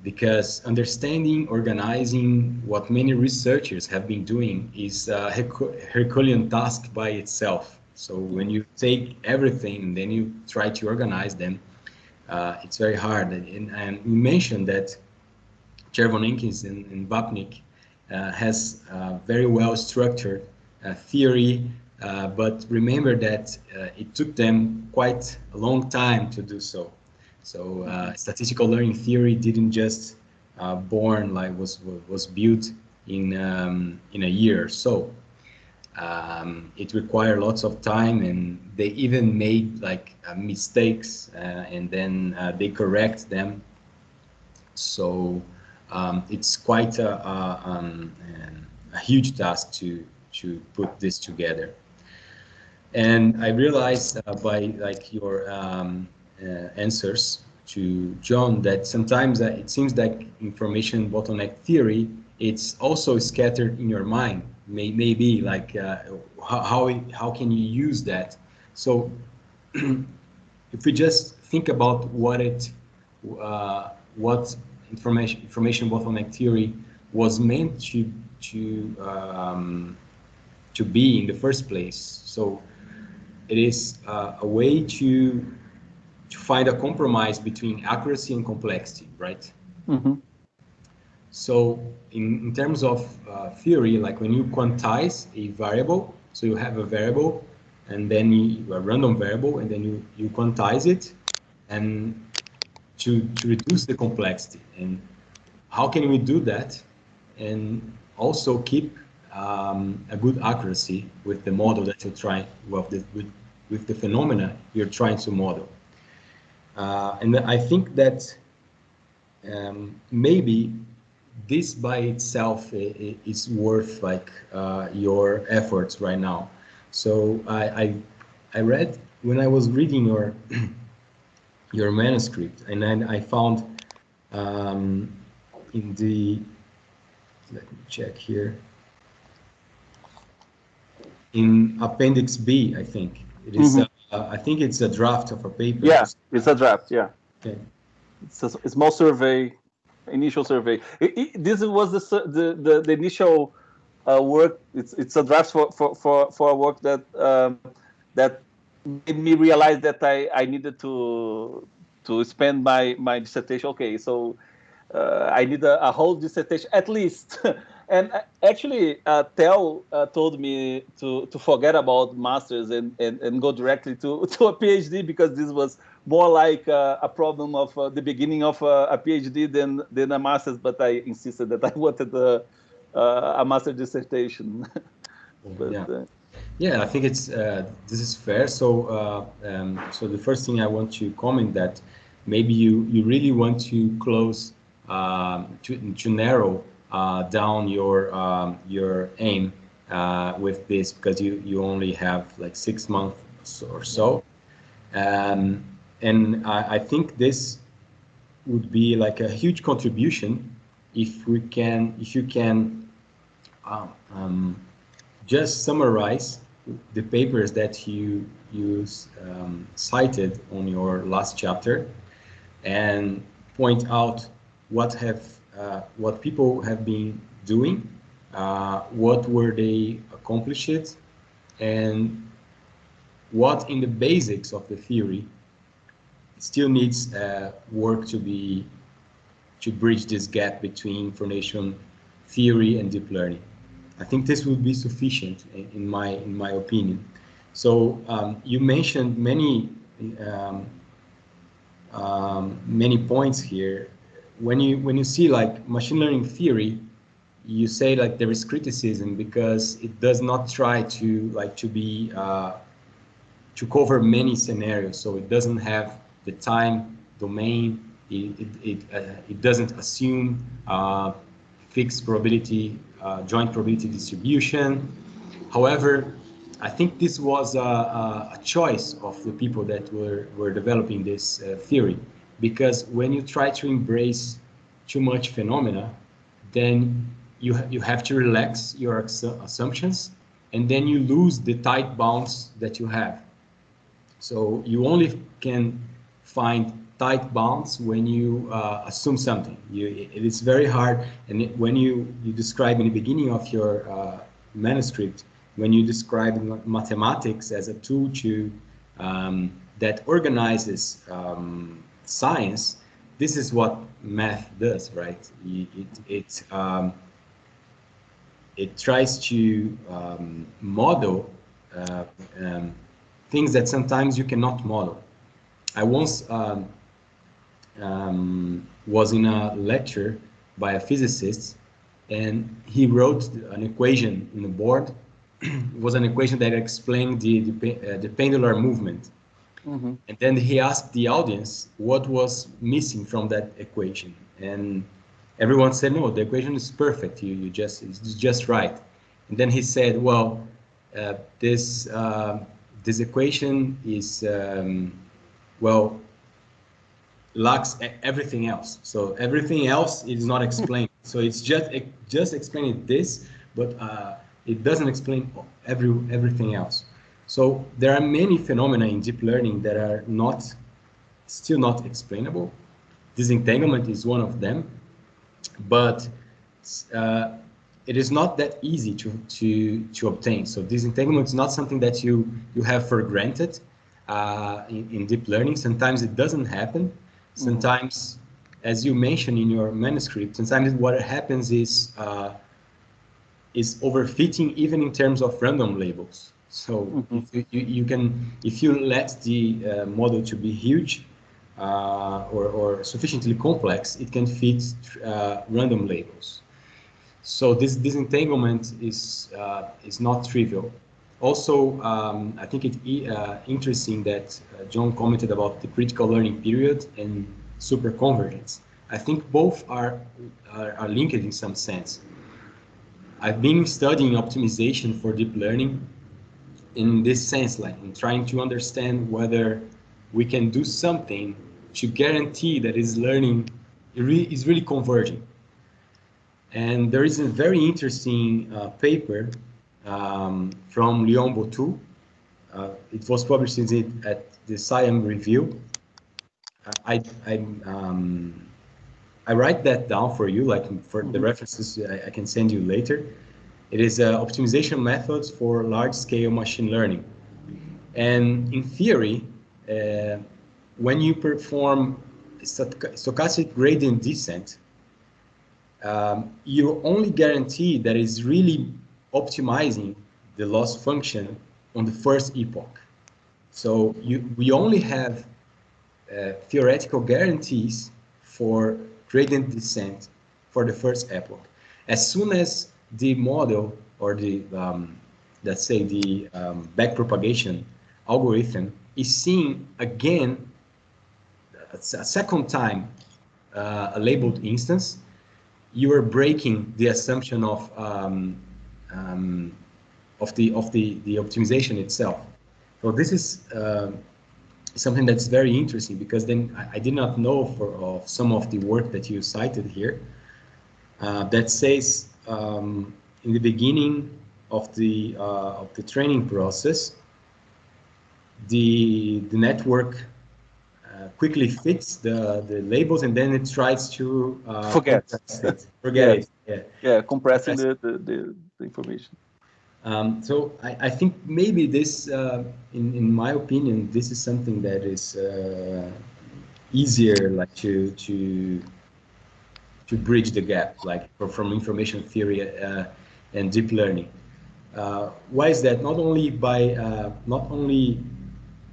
Because understanding, organizing what many researchers have been doing is a Herculean task by itself. So when you take everything and then you try to organize them, it's very hard. And we mentioned that Chervonenkis and Vapnik has very well structured theory, but remember that it took them quite a long time to do so. So statistical learning theory didn't just born like was built in a year or so. It required lots of time, and they even made like mistakes, and then they correct them. So it's quite a huge task to put this together. And I realized by like your answers to John that sometimes it seems like information bottleneck theory, it's also scattered in your mind. Maybe like how can you use that? So if we just think about what information bottleneck theory was meant to be in the first place. So it is a way to find a compromise between accuracy and complexity, right? Mm-hmm. So in terms of theory, like when you quantize a variable, so you have a variable and then a random variable, and then you quantize it and to reduce the complexity. And how can we do that and also keep a good accuracy with the model that you're trying, with the phenomena you're trying to model? And I think that maybe this by itself is worth like your efforts right now. So I read, when I was reading your manuscript, and then I found in the, let me check here, in Appendix B, I think it is. I think it's a draft of a paper. Yeah, it's a draft. Yeah. Okay. It's a small survey, initial survey. This was the initial work. It's a draft for a work that that made me realize that I needed to spend my dissertation. Okay, so I need a whole dissertation at least. And actually, Tel told me to forget about masters and go directly to a PhD, because this was more like a problem of the beginning of a PhD than a master's. But I insisted that I wanted a master dissertation. But, yeah. Yeah, I think it's this is fair. So so the first thing I want to comment that maybe you really want to close to narrow down your aim with this, because you only have like 6 months or so, and I think this would be like a huge contribution if you can just summarize the papers that you cited on your last chapter, and point out what people have been doing, what were they accomplished, and what in the basics of the theory still needs work to bridge this gap between information theory and deep learning. I think this would be sufficient in my opinion. So you mentioned many points here. When you see like machine learning theory, you say like there is criticism because it does not try to be to cover many scenarios. So it doesn't have the time domain. It doesn't assume fixed probability, joint probability distribution. However, I think this was a choice of the people that were developing this theory, because when you try to embrace too much phenomena, then you have to relax your assumptions, and then you lose the tight bounds that you have. So you only can find tight bounds when you assume something. It is very hard, and when you describe in the beginning of your manuscript, when you describe mathematics as a tool to that organizes science, this is what math does, right? It tries to model things that sometimes you cannot model. I once was in a lecture by a physicist, and he wrote an equation in the board. It was an equation that explained the pendular movement. Mm-hmm. And then he asked the audience what was missing from that equation, and everyone said, no, the equation is perfect. It's just right. And then he said, well, this equation is well, lacks everything else. So everything else is not explained. So it's just explaining this, but it doesn't explain everything else. So there are many phenomena in deep learning that are still not explainable. Disentanglement is one of them, but it is not that easy to obtain. So disentanglement is not something that you have for granted in deep learning. Sometimes it doesn't happen. Sometimes, as you mentioned in your manuscript, sometimes what happens is overfitting even in terms of random labels. So if you let the model to be huge or sufficiently complex, it can fit random labels. So this disentanglement is not trivial. Also, I think it's interesting that John commented about the critical learning period and superconvergence. I think both are linked in some sense. I've been studying optimization for deep learning in this sense, like in trying to understand whether we can do something to guarantee that is learning is really converging. And there is a very interesting paper from Leon Botou. It was published at the SciAm Review. I write that down for you, like for the references I can send you later. It is optimization methods for large-scale machine learning. And in theory, when you perform stochastic gradient descent, you only guarantee that it's really optimizing the loss function on the first epoch. So we only have theoretical guarantees for gradient descent for the first epoch. As soon as the model or the let's say the backpropagation algorithm is seeing again a second time a labeled instance, you are breaking the assumption of the optimization itself. So this is something that's very interesting, because then I did not know of some of the work that you cited here that says in the beginning of the training process, the network quickly fits the labels, and then it tries to forget it. Yeah, compressing the information. So I think maybe this, in my opinion, this is something that is easier, like to bridge the gap, like from information theory and deep learning. Why is that? Not only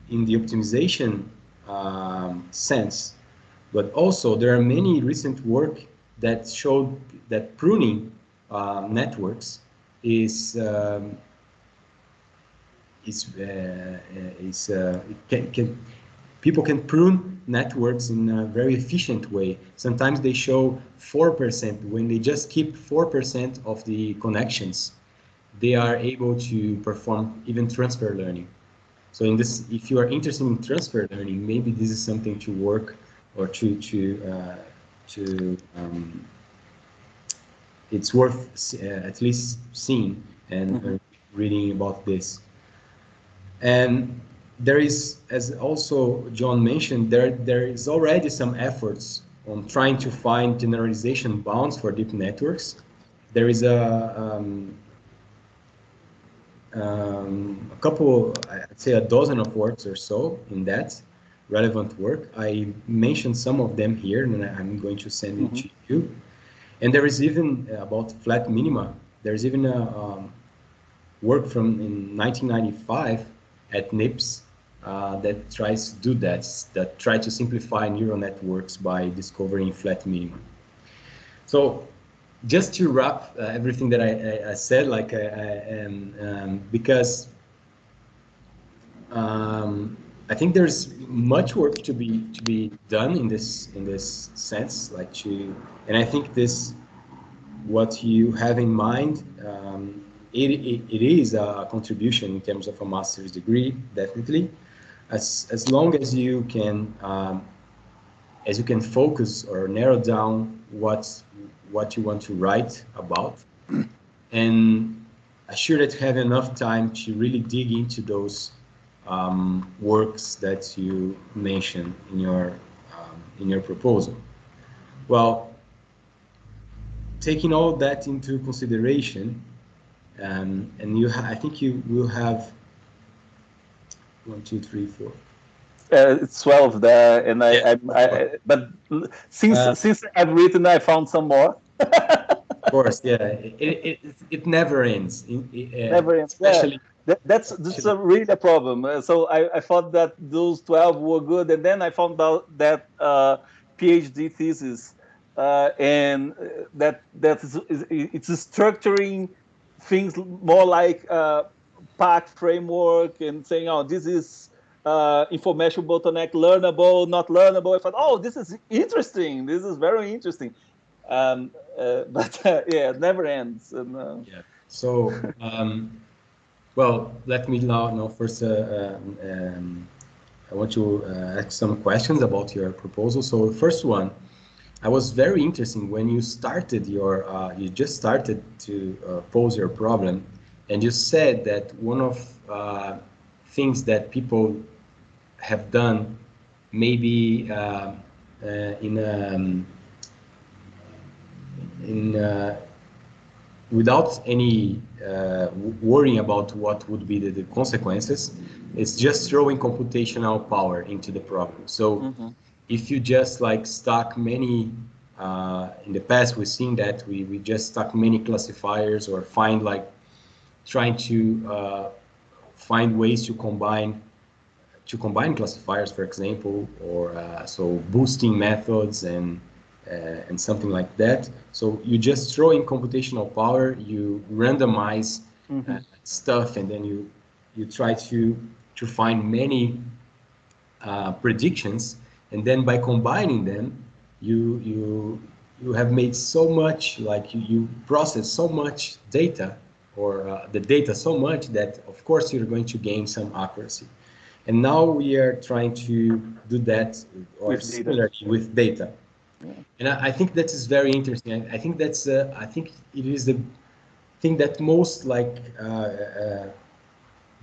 in the optimization sense, but also there are many recent work that showed that pruning networks people can prune networks in a very efficient way. Sometimes they show 4%. When they just keep 4% of the connections, they are able to perform even transfer learning. So in this, if you are interested in transfer learning, maybe this is something to work or it's worth at least seeing and reading about this. And there is, as also John mentioned, there is already some efforts on trying to find generalization bounds for deep networks. There is a couple, I'd say a dozen of works or so in that relevant work. I mentioned some of them here, and I'm going to send it to you. And there is even about flat minima. There's even a work from in 1995 at NIPS that tries to do that try to simplify neural networks by discovering flat minima. So just to wrap everything that I said, like because I think there's much work to be done in this sense, like and I think this, what you have in mind, it is a contribution in terms of a master's degree, definitely, as long as you can focus or narrow down what you want to write about, and assure that you have enough time to really dig into those works that you mentioned in your proposal. Well, taking all that into consideration, and I think you will have 1, 2, 3, 4. It's 12 there, and but since I've written, I found some more. Of course, yeah. It never ends. Never ends. Especially. Yeah. That's really a problem. So I thought that those 12 were good, and then I found out that PhD thesis, and it's structuring things more like PAC framework and saying, oh, this is information bottleneck, learnable, not learnable. I thought, oh, this is interesting. This is very interesting. But yeah, it never ends. And, yeah. So, well, let me now first. I want to ask some questions about your proposal. So the first one, I was very interested when you started you just started to pose your problem, and you said that one of things that people have done maybe without any worrying about what would be the consequences, it's just throwing computational power into the problem. So if you just like stack many, in the past we've seen that we just stack many classifiers, or trying to find ways to combine classifiers, for example, or so boosting methods and and something like that. So you just throw in computational power, you randomize stuff, and then you try to find many predictions, and then by combining them, you have made so much, like you process so much data, or the data so much that of course you're going to gain some accuracy. And now we are trying to do that, or similarly with data. Yeah. And I think that is very interesting. I think that's I think it is the thing that most like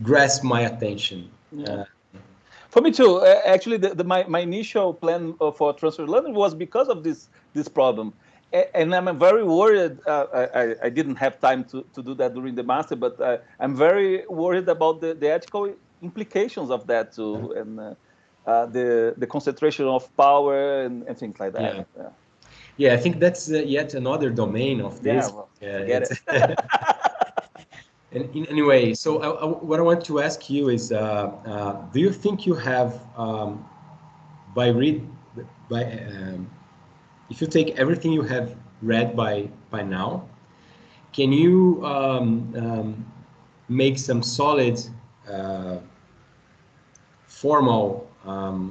grasp my attention. Yeah. For me too. Actually, my initial plan for transfer learning was because of this problem, and I'm very worried. I didn't have time to do that during the master, but I'm very worried about the ethical implications of that too, and the concentration of power and things like that. Yeah, I think that's yet another domain of this. Get it. And anyway, so what I want to ask you is, do you think you have, if you take everything you have read by now, can you make some solid, formal,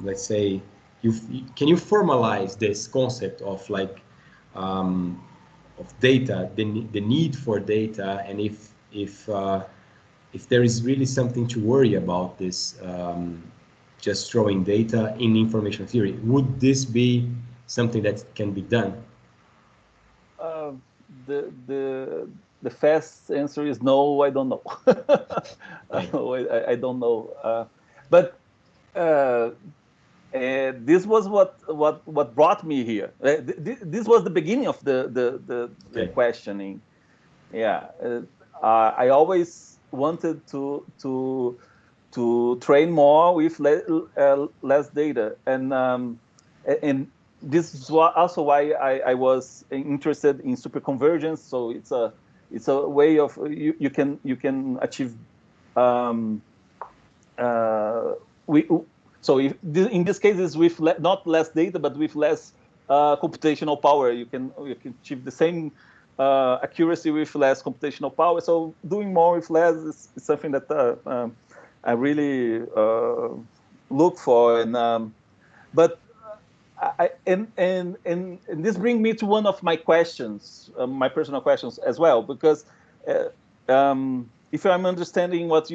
let's say, can you formalize this concept of like of data, the need for data, and if there is really something to worry about this, just throwing data in information theory, would this be something that can be done? The fast answer is no. I don't know. I don't know. But this was what brought me here. This was the beginning of the questioning. Yeah. I always wanted to train more with less data, and this is also why I was interested in superconvergence. So it's a way of you can achieve. So in this case, it's with not less data, but with less computational power. You can achieve the same accuracy with less computational power. So doing more with less is something that I really look for. And but this brings me to one of my questions, my personal questions as well, because if I'm understanding what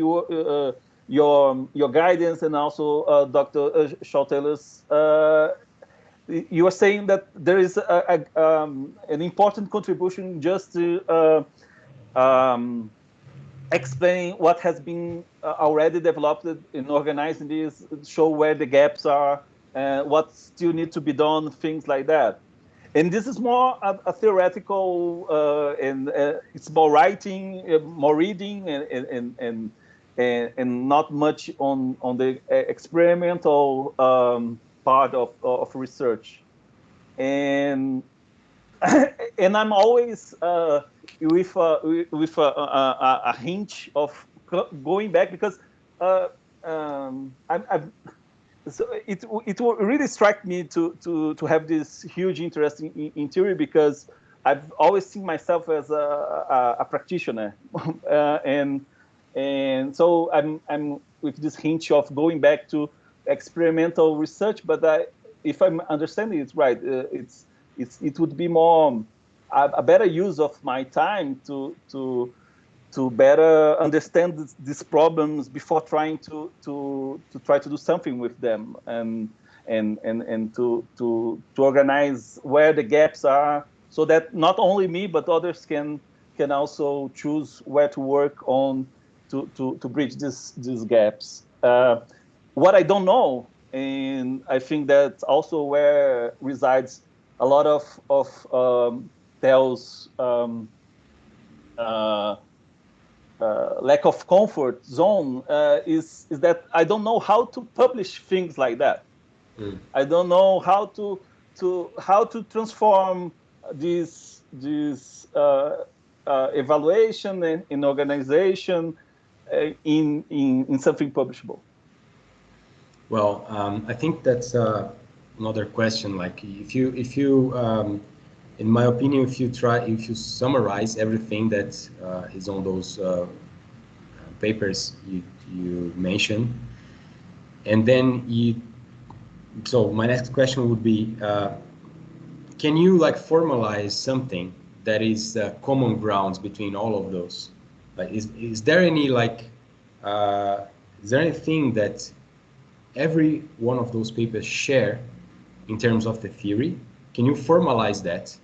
your guidance and also Dr. Shawe-Taylor's, you are saying that there is an important contribution just to explain what has been already developed in organizing this, show where the gaps are, what still need to be done, things like that. And this is more a theoretical, and it's more writing, more reading, and not much on the experimental part of research. And I'm always with a hint of going back, because so it really struck me to have this huge interest in theory, because I've always seen myself as a practitioner, and so I'm with this hint of going back to experimental research. But if I'm understanding it right, it would be more a better use of my time to better understand these problems before trying to try to do something with them, and to organize where the gaps are, so that not only me but others can also choose where to work on to bridge these gaps. What I don't know, and I think that's also where resides a lot of Theo's lack of comfort zone, is that I don't know how to publish things like that. I don't know how to transform this evaluation and in organization in something publishable. Well, I think that's another question. Like if you in my opinion, if you summarize everything that is on those papers you mentioned, and then so my next question would be, can you like formalize something that is common grounds between all of those? Like, is there any like, is there anything that every one of those papers share in terms of the theory? Can you formalize that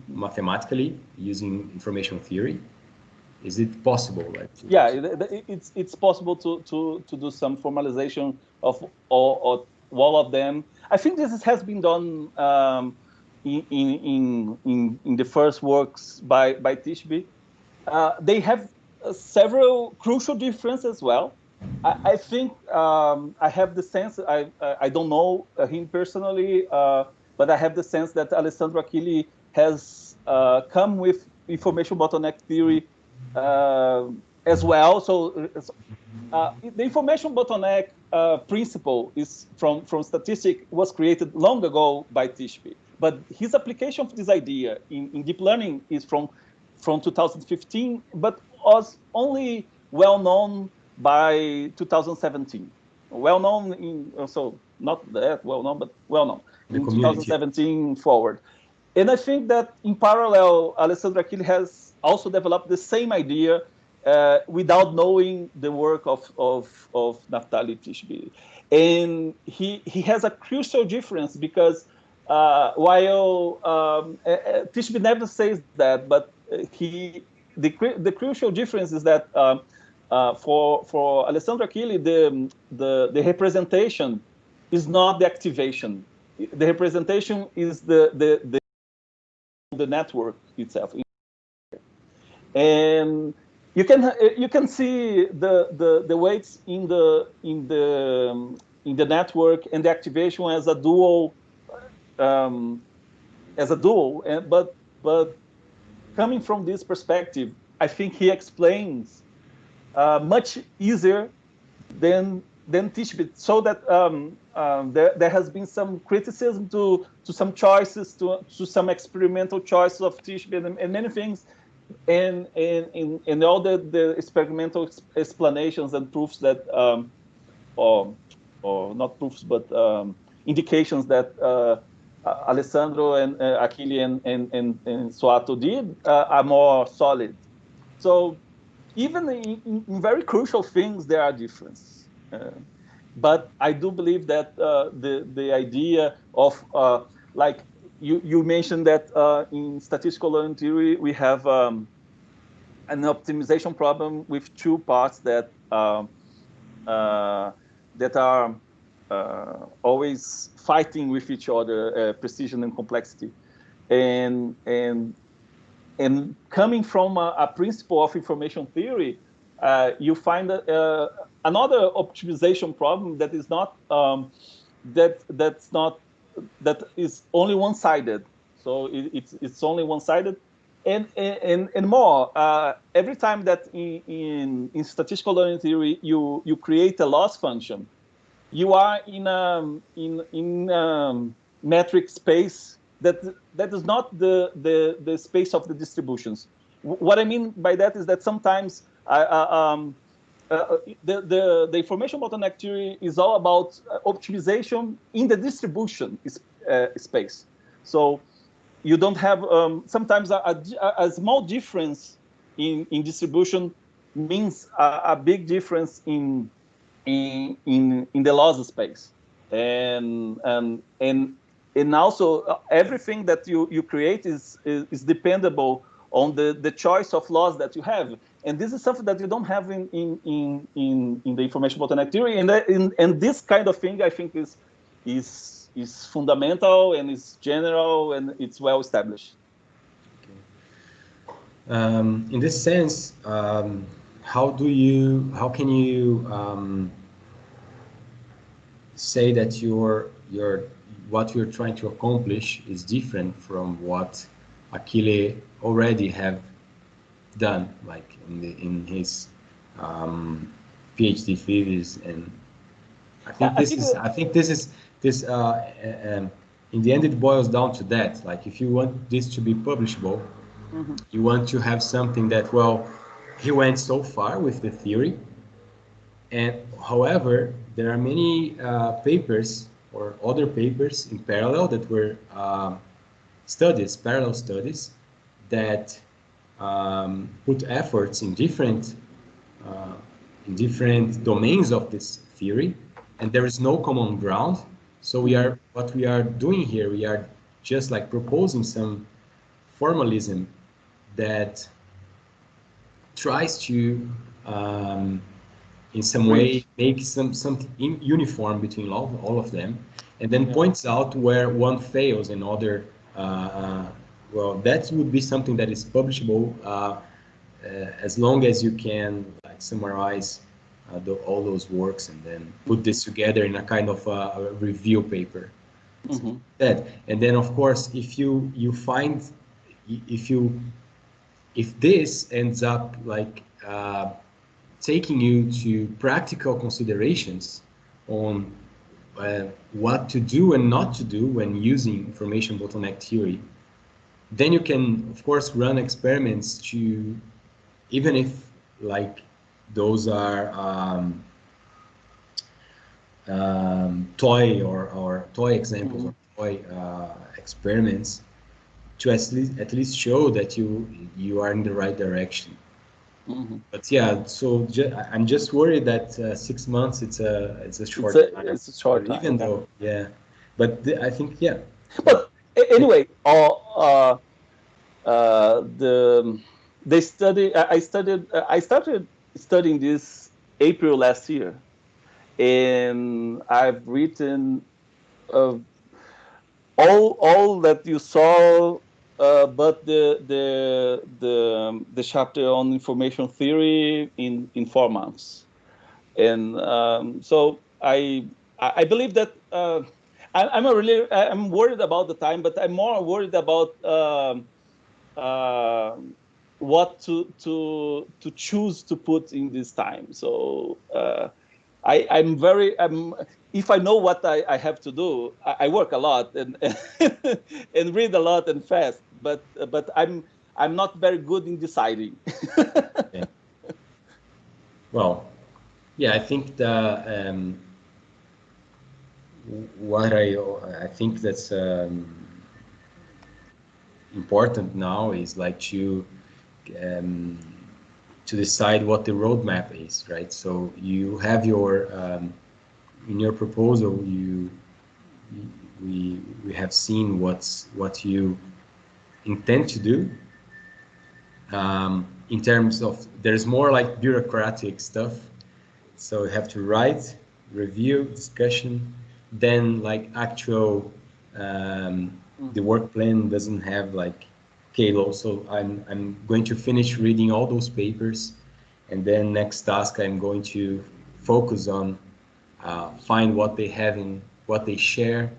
mathematically using information theory? Is it possible? Like, yeah, it's possible to do some formalization of all of them. I think this has been done in the first works by Tishby. They have several crucial differences as well. I think I have the sense, I don't know him personally, but I have the sense that Alessandro Achille has come with information bottleneck theory as well. So the information bottleneck principle is from statistics, was created long ago by Tishby, but his application of this idea in deep learning is from 2015, but was only well known by 2017. Well known in, so not that well known, but well known in 2017 forward. And I think that in parallel, Alessandro Achille has also developed the same idea without knowing the work of Naftali Tishby. And he has a crucial difference because while Tishby never says that, but the crucial difference is that for Alessandro Achille, the representation is not the activation. The representation is the network itself. And you can see the weights in the network and the activation as a dual, but coming from this perspective, I think he explains much easier than Tishby, so that there has been some criticism to some choices, to some experimental choices of Tishby and many things, and all the experimental explanations and proofs that, or not proofs, but indications that Alessandro and Achille and Suato did are more solid. So even in very crucial things, there are differences. But I do believe that the idea of, like you mentioned that in statistical learning theory, we have an optimization problem with two parts that are always fighting with each other, precision and complexity. And coming from a principle of information theory, you find another optimization problem that is not that is only one-sided. So it's only one-sided, and more. Every time that in statistical learning theory you create a loss function, you are in metric space that is not the space of the distributions. What I mean by that is that sometimes the information bottleneck theory is all about optimization in the distribution space. So you don't have sometimes a small difference in distribution means a big difference in the loss space, and also everything that you create is dependable on the choice of laws that you have, and this is something that you don't have in the information bottleneck theory, and this kind of thing I think is fundamental and is general and it's well established. Okay. In this sense, how can you say that what you're trying to accomplish is different from what Achille already have done, like in his PhD thesis? And I think this this in the end it boils down to that. Like if you want this to be publishable, you want to have something that, well, he went so far with the theory, and however there are many papers or other papers in parallel that were parallel studies that put efforts in different domains of this theory, and there is no common ground. So what we are doing here, we are just like proposing some formalism that tries to in some way make something uniform between all of them, and then points out where one fails and other well, that would be something that is publishable as long as you can like summarize all those works and then put this together in a kind of a review paper. And then of course if you find if this ends up like taking you to practical considerations on what to do and not to do when using information bottleneck theory, then you can of course run experiments to, even if like those are toy examples or toy experiments, to at least show that you are in the right direction. But yeah, so I'm just worried that 6 months it's a short time. It's a short time. Even though but I think But anyway, I started studying this April last year, and I've written all that you saw, but the chapter on information theory in 4 months, and so I believe that I'm worried about the time, but I'm more worried about what to choose to put in this time. So if I know what I have to do, I work a lot and and read a lot and fast, but I'm not very good in deciding. Well, yeah, I think what I think that's important now is like to decide what the roadmap is, right? So you have your in your proposal, we have seen what you intend to do. In terms of, there's more like bureaucratic stuff. So you have to write, review, discussion, then like actual the work plan doesn't have like Kalo. So I'm going to finish reading all those papers, and then next task I'm going to focus on find what they have in what they share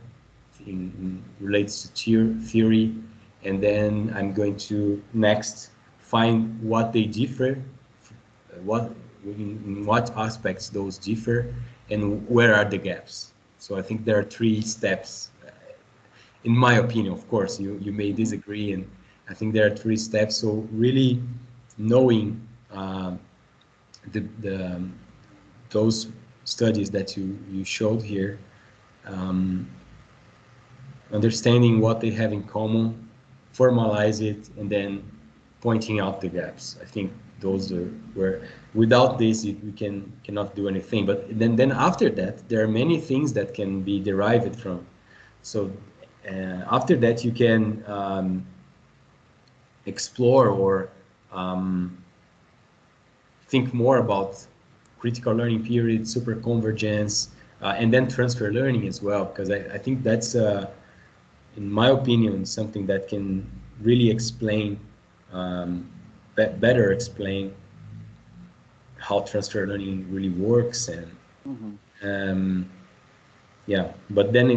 in relates to theory, and then I'm going to next find what they differ, in what aspects those differ, and where are the gaps. So I think there are 3 steps, in my opinion. Of course, you may disagree, and I think there are 3 steps. So really knowing those studies that you showed here, understanding what they have in common, formalize it, and then pointing out the gaps. I think those are where, without this, we cannot do anything. But then after that, there are many things that can be derived from. So after that, you can explore or think more about critical learning period, super convergence, and then transfer learning as well, because I think that's, in my opinion, something that can really explain, better explain how transfer learning really works. And yeah, but then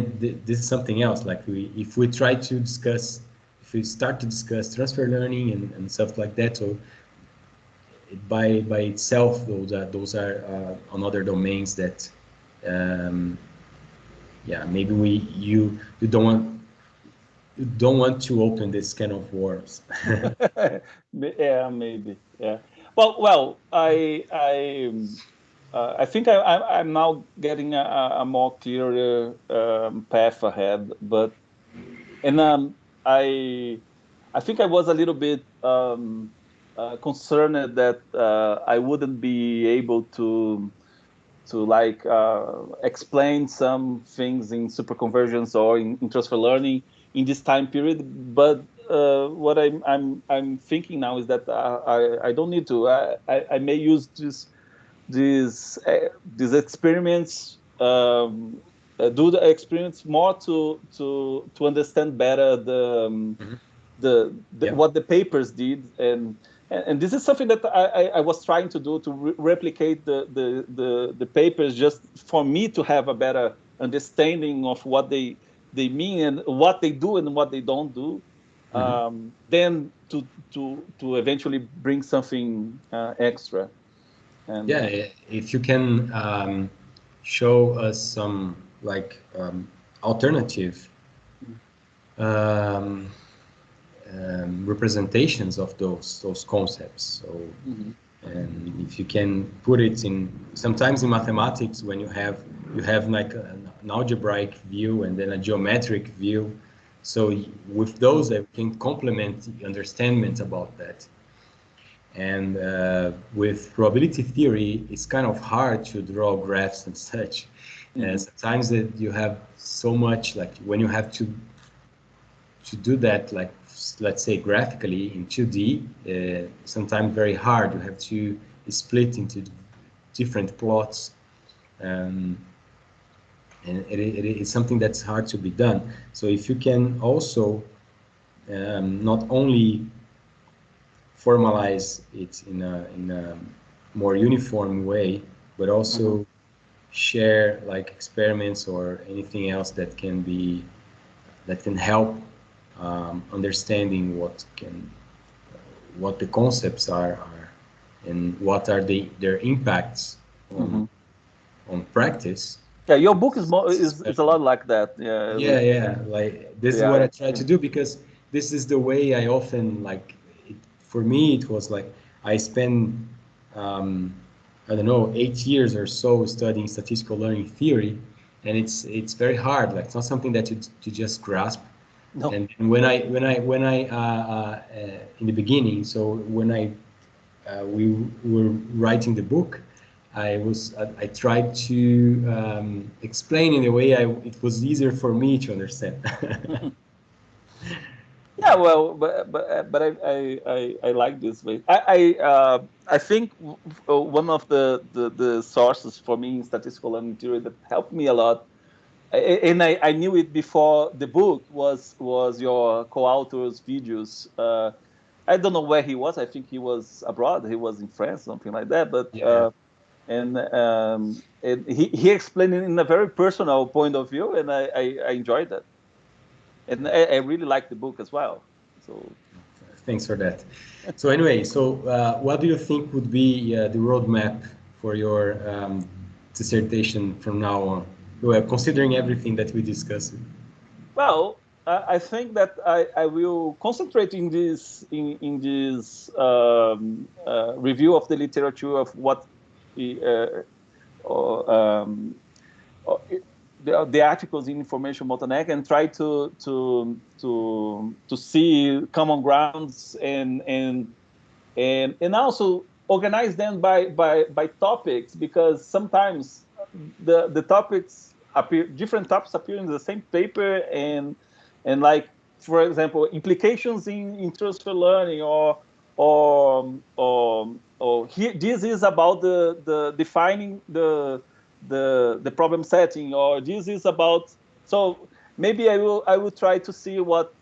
this is something else. Like if we start to discuss transfer learning and stuff like that, so by itself, those are on other domains that yeah, maybe you don't want to open this can of worms. Yeah, maybe. Yeah. Well, I think I'm now getting a more clear path ahead, but and I think I was a little bit concerned that I wouldn't be able to like explain some things in superconvergence or in transfer learning in this time period. But what I'm thinking now is that I don't need to. I may use these experiments. Do the experiments more to understand better Yeah. what the papers did, and this is something that I was trying to do, to replicate the papers, just for me to have a better understanding of what they mean and what they do and what they don't do, then to eventually bring something extra. And Yeah, if you can show us some like alternative um, representations of those concepts. So, and if you can put it in, sometimes in mathematics, when you have like an algebraic view and then a geometric view. So with those, I can complement the understanding about that. And with probability theory, it's kind of hard to draw graphs and such. And sometimes that you have so much, like when you have to do that, like let's say graphically in 2D, sometimes very hard. You have to split into different plots, and it is something that's hard to be done. So if you can also not only formalize it in a more uniform way, but also share like experiments or anything else that can help understanding what the concepts are and what are their impacts on practice. yeah, your book is a lot like that. Yeah. Yeah. Like this is what I try to do, because this is the way I often like. For me, it was like I spent I don't know 8 years or so studying statistical learning theory, and it's very hard. Like it's not something that you just grasp. No. And when I in the beginning, so when we were writing the book, I tried to explain in a way it was easier for me to understand. Yeah, well, but I like this way. I think one of the sources for me in statistical learning theory that helped me a lot, and I knew it before the book, was your co-author's videos. I don't know where he was. I think he was abroad. He was in France, something like that. But Yeah. and he explained it in a very personal point of view, and I enjoyed that. And I really like the book as well. So Thanks for that. So anyway, what do you think would be the roadmap for your dissertation from now on? Well, considering everything that we discussed. well, I think that I will concentrate in this review of the literature of what or, the articles in Information Bottleneck, and try to see common grounds and also organize them by topics, because sometimes the topics appear, different topics appear in the same paper, and like, for example, implications in transfer learning, or here, this is about the defining the problem setting, or this is about, so maybe I will try to see what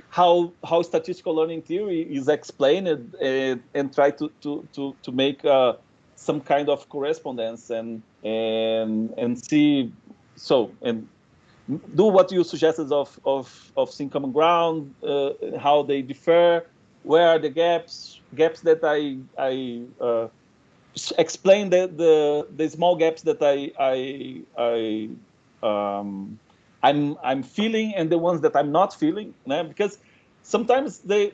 how statistical learning theory is explained, and try to make some kind of correspondence, and see, so, and do what you suggested of seeing common ground, how they differ, where are the gaps that I explain the small gaps that I'm feeling and the ones that I'm not feeling, because sometimes they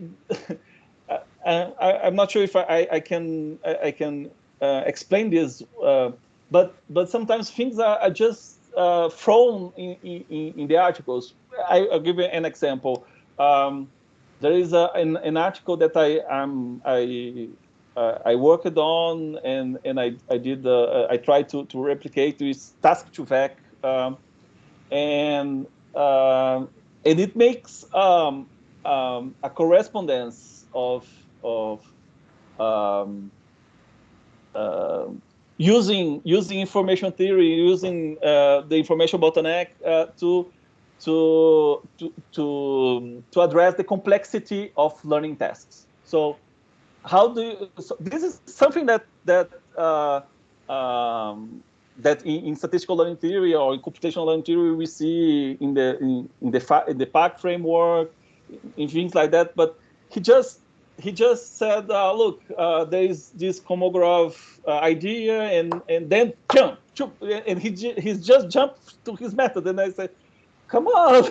I'm not sure if I can explain this, but sometimes things are just thrown in the articles. I'll give you an example. There is an article that I worked on, and I did I tried to replicate this task to vec, and it makes a correspondence of using information theory, using the information bottleneck to address the complexity of learning tasks. So how do you, so this is something that in statistical learning theory or in computational learning theory we see in the PAC framework, in things like that. But he just said, look, there is this Kolmogorov idea, and then jump, and he's just jumped to his method, and I said, come on,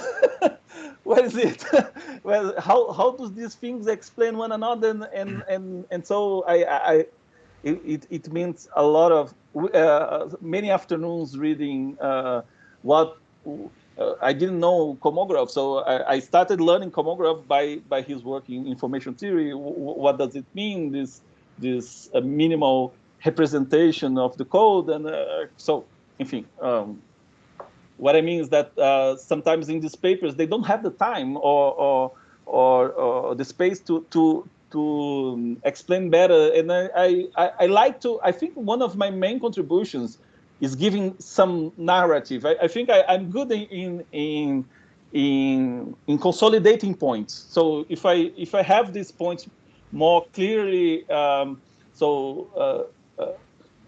what is it? Well, how does these things explain one another? And so it means a lot of many afternoons reading what I didn't know Kolmogorov, so I started learning Kolmogorov by his work in information theory. What does it mean, this minimal representation of the code? And so, in what I mean is that sometimes in these papers they don't have the time or the space to explain better. And I like to. I think one of my main contributions is giving some narrative. I think I'm good in consolidating points. So if I have these points more clearly,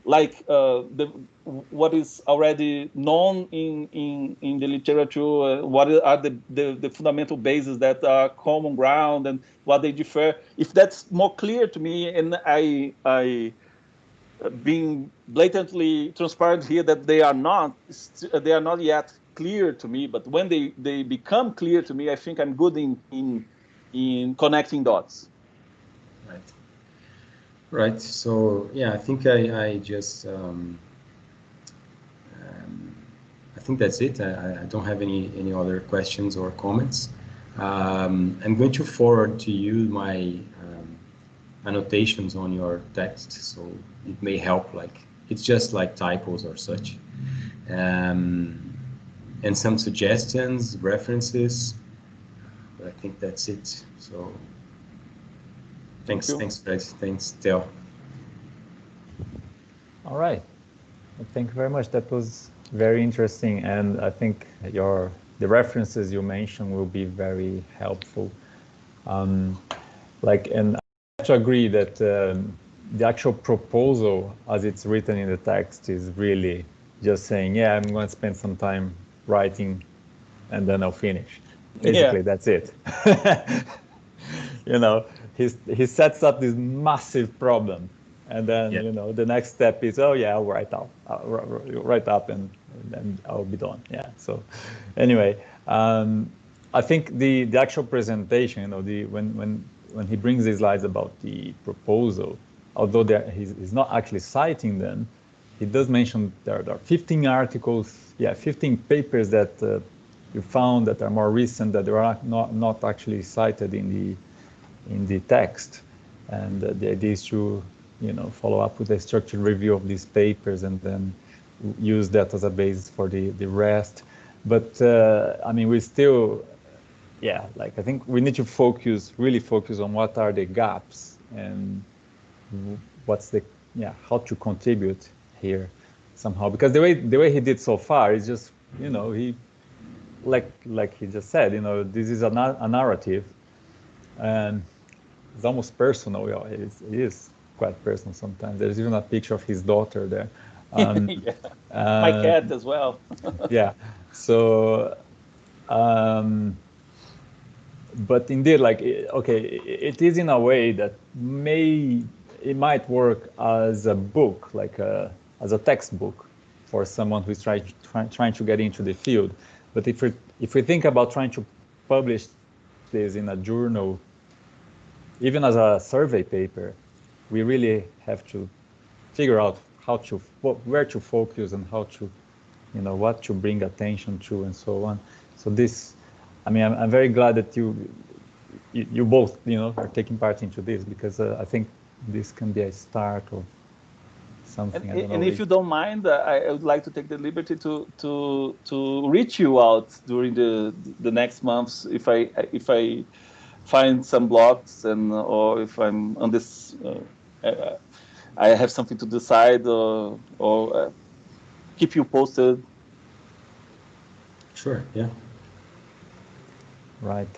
like what is already known in the literature, what are the fundamental bases that are common ground and what they differ. If that's more clear to me, and I being blatantly transparent here that they are not yet clear to me, but when they become clear to me, I think I'm good in connecting dots. Right. So yeah, I think I just I think that's it. I don't have any other questions or comments. I'm going to forward to you my annotations on your text, so it may help. Like, it's just like typos or such, and some suggestions, references. But I think that's it. So thanks, Fred. Thanks, Theo. All right. Well, thank you very much. That was very interesting, and I think the references you mentioned will be very helpful. And I have to agree that the actual proposal, as it's written in the text, is really just saying, yeah, I'm going to spend some time writing, and then I'll finish. Basically, That's it. He sets up this massive problem, and then the next step is, oh yeah, I'll write up, and then I'll be done. Yeah. So anyway, I think the actual presentation, when he brings these slides about the proposal, although he's not actually citing them, he does mention there are 15 articles, 15 papers that you found that are more recent, that they are not actually cited in the text. And the idea is to follow up with a structured review of these papers and then use that as a basis for the rest. But I mean, we still, I think we need to really focus on what are the gaps and what's how to contribute here somehow. Because the way he did so far is just, he, like he just said, this is a narrative, and it's almost personal. It is quite personal sometimes. There's even a picture of his daughter there. My cat as well. So, but indeed, it is in a way that may it might work as a book, like as a textbook for someone who's trying to get into the field. But if we think about trying to publish this in a journal, even as a survey paper, we really have to figure out where to focus and how to, what to bring attention to and so on. So this, I mean, I'm very glad that you both, are taking part into this, because I think this can be a start of something. And if you don't mind, I would like to take the liberty to reach you out during the next months if I find some blogs, or if I'm on this, I have something to decide, or keep you posted. Sure. Yeah. Right.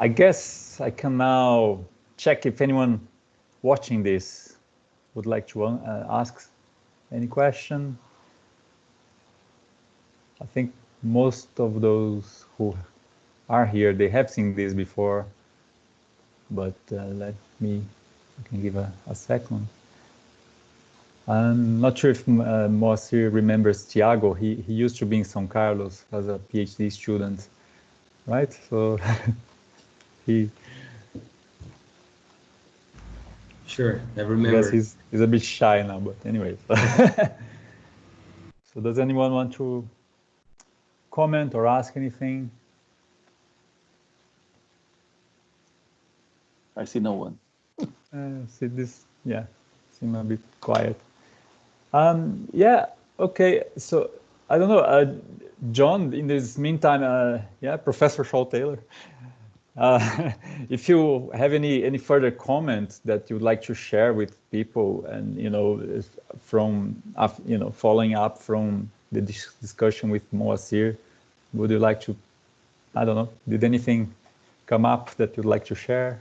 I guess I can now check if anyone watching this would like to ask any question. I think most of those who are here, they have seen this before, but I can give a second. I'm not sure if Moacir remembers Thiago. He used to be in São Carlos as a PhD student, right? So he. Sure, I remember. I guess he's a bit shy now, but anyway. So does anyone want to comment or ask anything? I see no one. See this, yeah, seem a bit quiet. Yeah, okay. So I don't know, John. In this meantime, yeah, Professor Shawe-Taylor. If you have any further comments that you'd like to share with people, and from following up from the discussion with Moacir, would you like to? I don't know. Did anything come up that you'd like to share?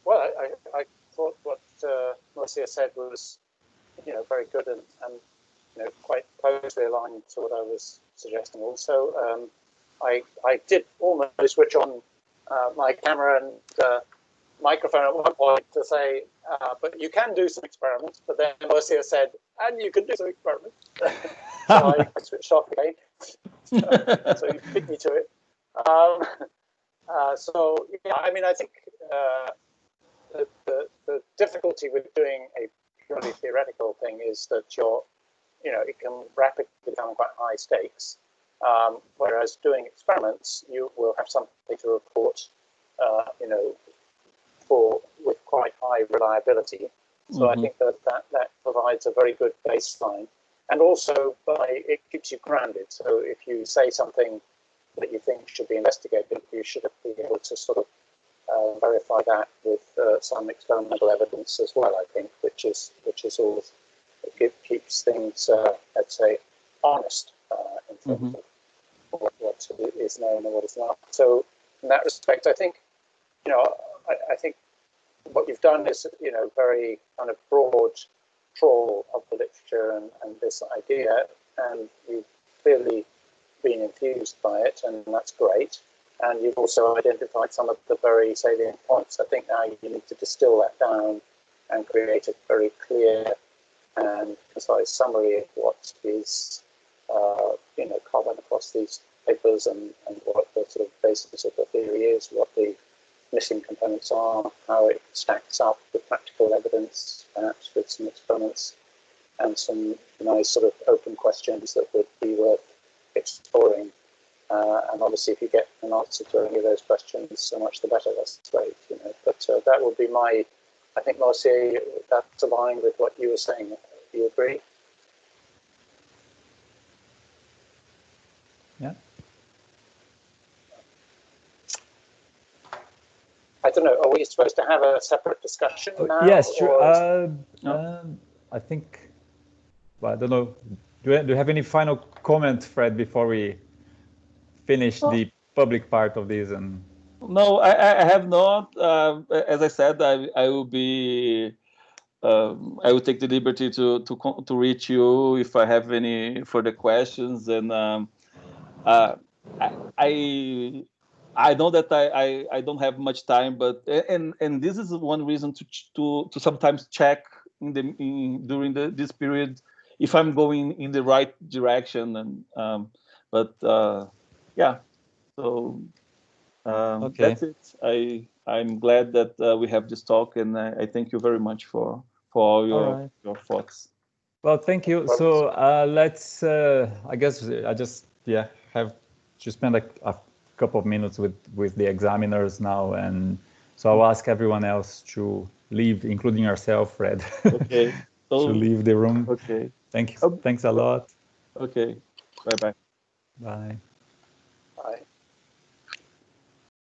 Well, I thought what Moacir said was, very good and quite closely aligned to what I was suggesting. Also, I did almost switch on my camera and microphone at one point to say, but you can do some experiments. But then Moacir said, and you can do some experiments. So I switched off again. So you beat me to it. So yeah, I mean, I think the difficulty with doing a purely theoretical thing is that it can rapidly become quite high stakes. Whereas doing experiments, you will have something to report, with quite high reliability. So I think that provides a very good baseline, and also it keeps you grounded. So if you say something that you think should be investigated, you should be able to sort of verify that with some experimental evidence as well. I think, which is always, it keeps things, let's say, honest in terms of what is known and what is not. So in that respect, I think, I think what you've done is, very kind of broad trawl of the literature and this idea, and you've clearly been infused by it, and that's great. And you've also identified some of the very salient points. I think now you need to distill that down and create a very clear and concise summary of what is, common across these papers, and what the sort of basis of the theory is, what the missing components are, how it stacks up with practical evidence, perhaps with some experiments, and some nice sort of open questions that would be worth exploring. And obviously, if you get an answer to any of those questions, so much the better. That's great, But that would be I think, Moacir, that's aligned with what you were saying. Do you agree? Yeah. I don't know. Are we supposed to have a separate discussion now? Yes, sure. No? I think. Well, I don't know. Do you have any final comment, Fred, before we finish the public part of this? And no, I have not. As I said, I will be. I will take the liberty to reach you if I have any further questions, and I I know that I don't have much time, but and this is one reason to sometimes check during this period if I'm going in the right direction. And but yeah, so Okay. that's it. I'm glad that we have this talk, and I thank you very much for all your thoughts. Well, thank you. So let's. I guess I just have to spend a couple of minutes with the examiners now, and so I'll ask everyone else to leave, including yourself, Fred. Okay. So, to leave the room. Okay. Thank you. Thanks a lot. Okay. Bye bye. Bye.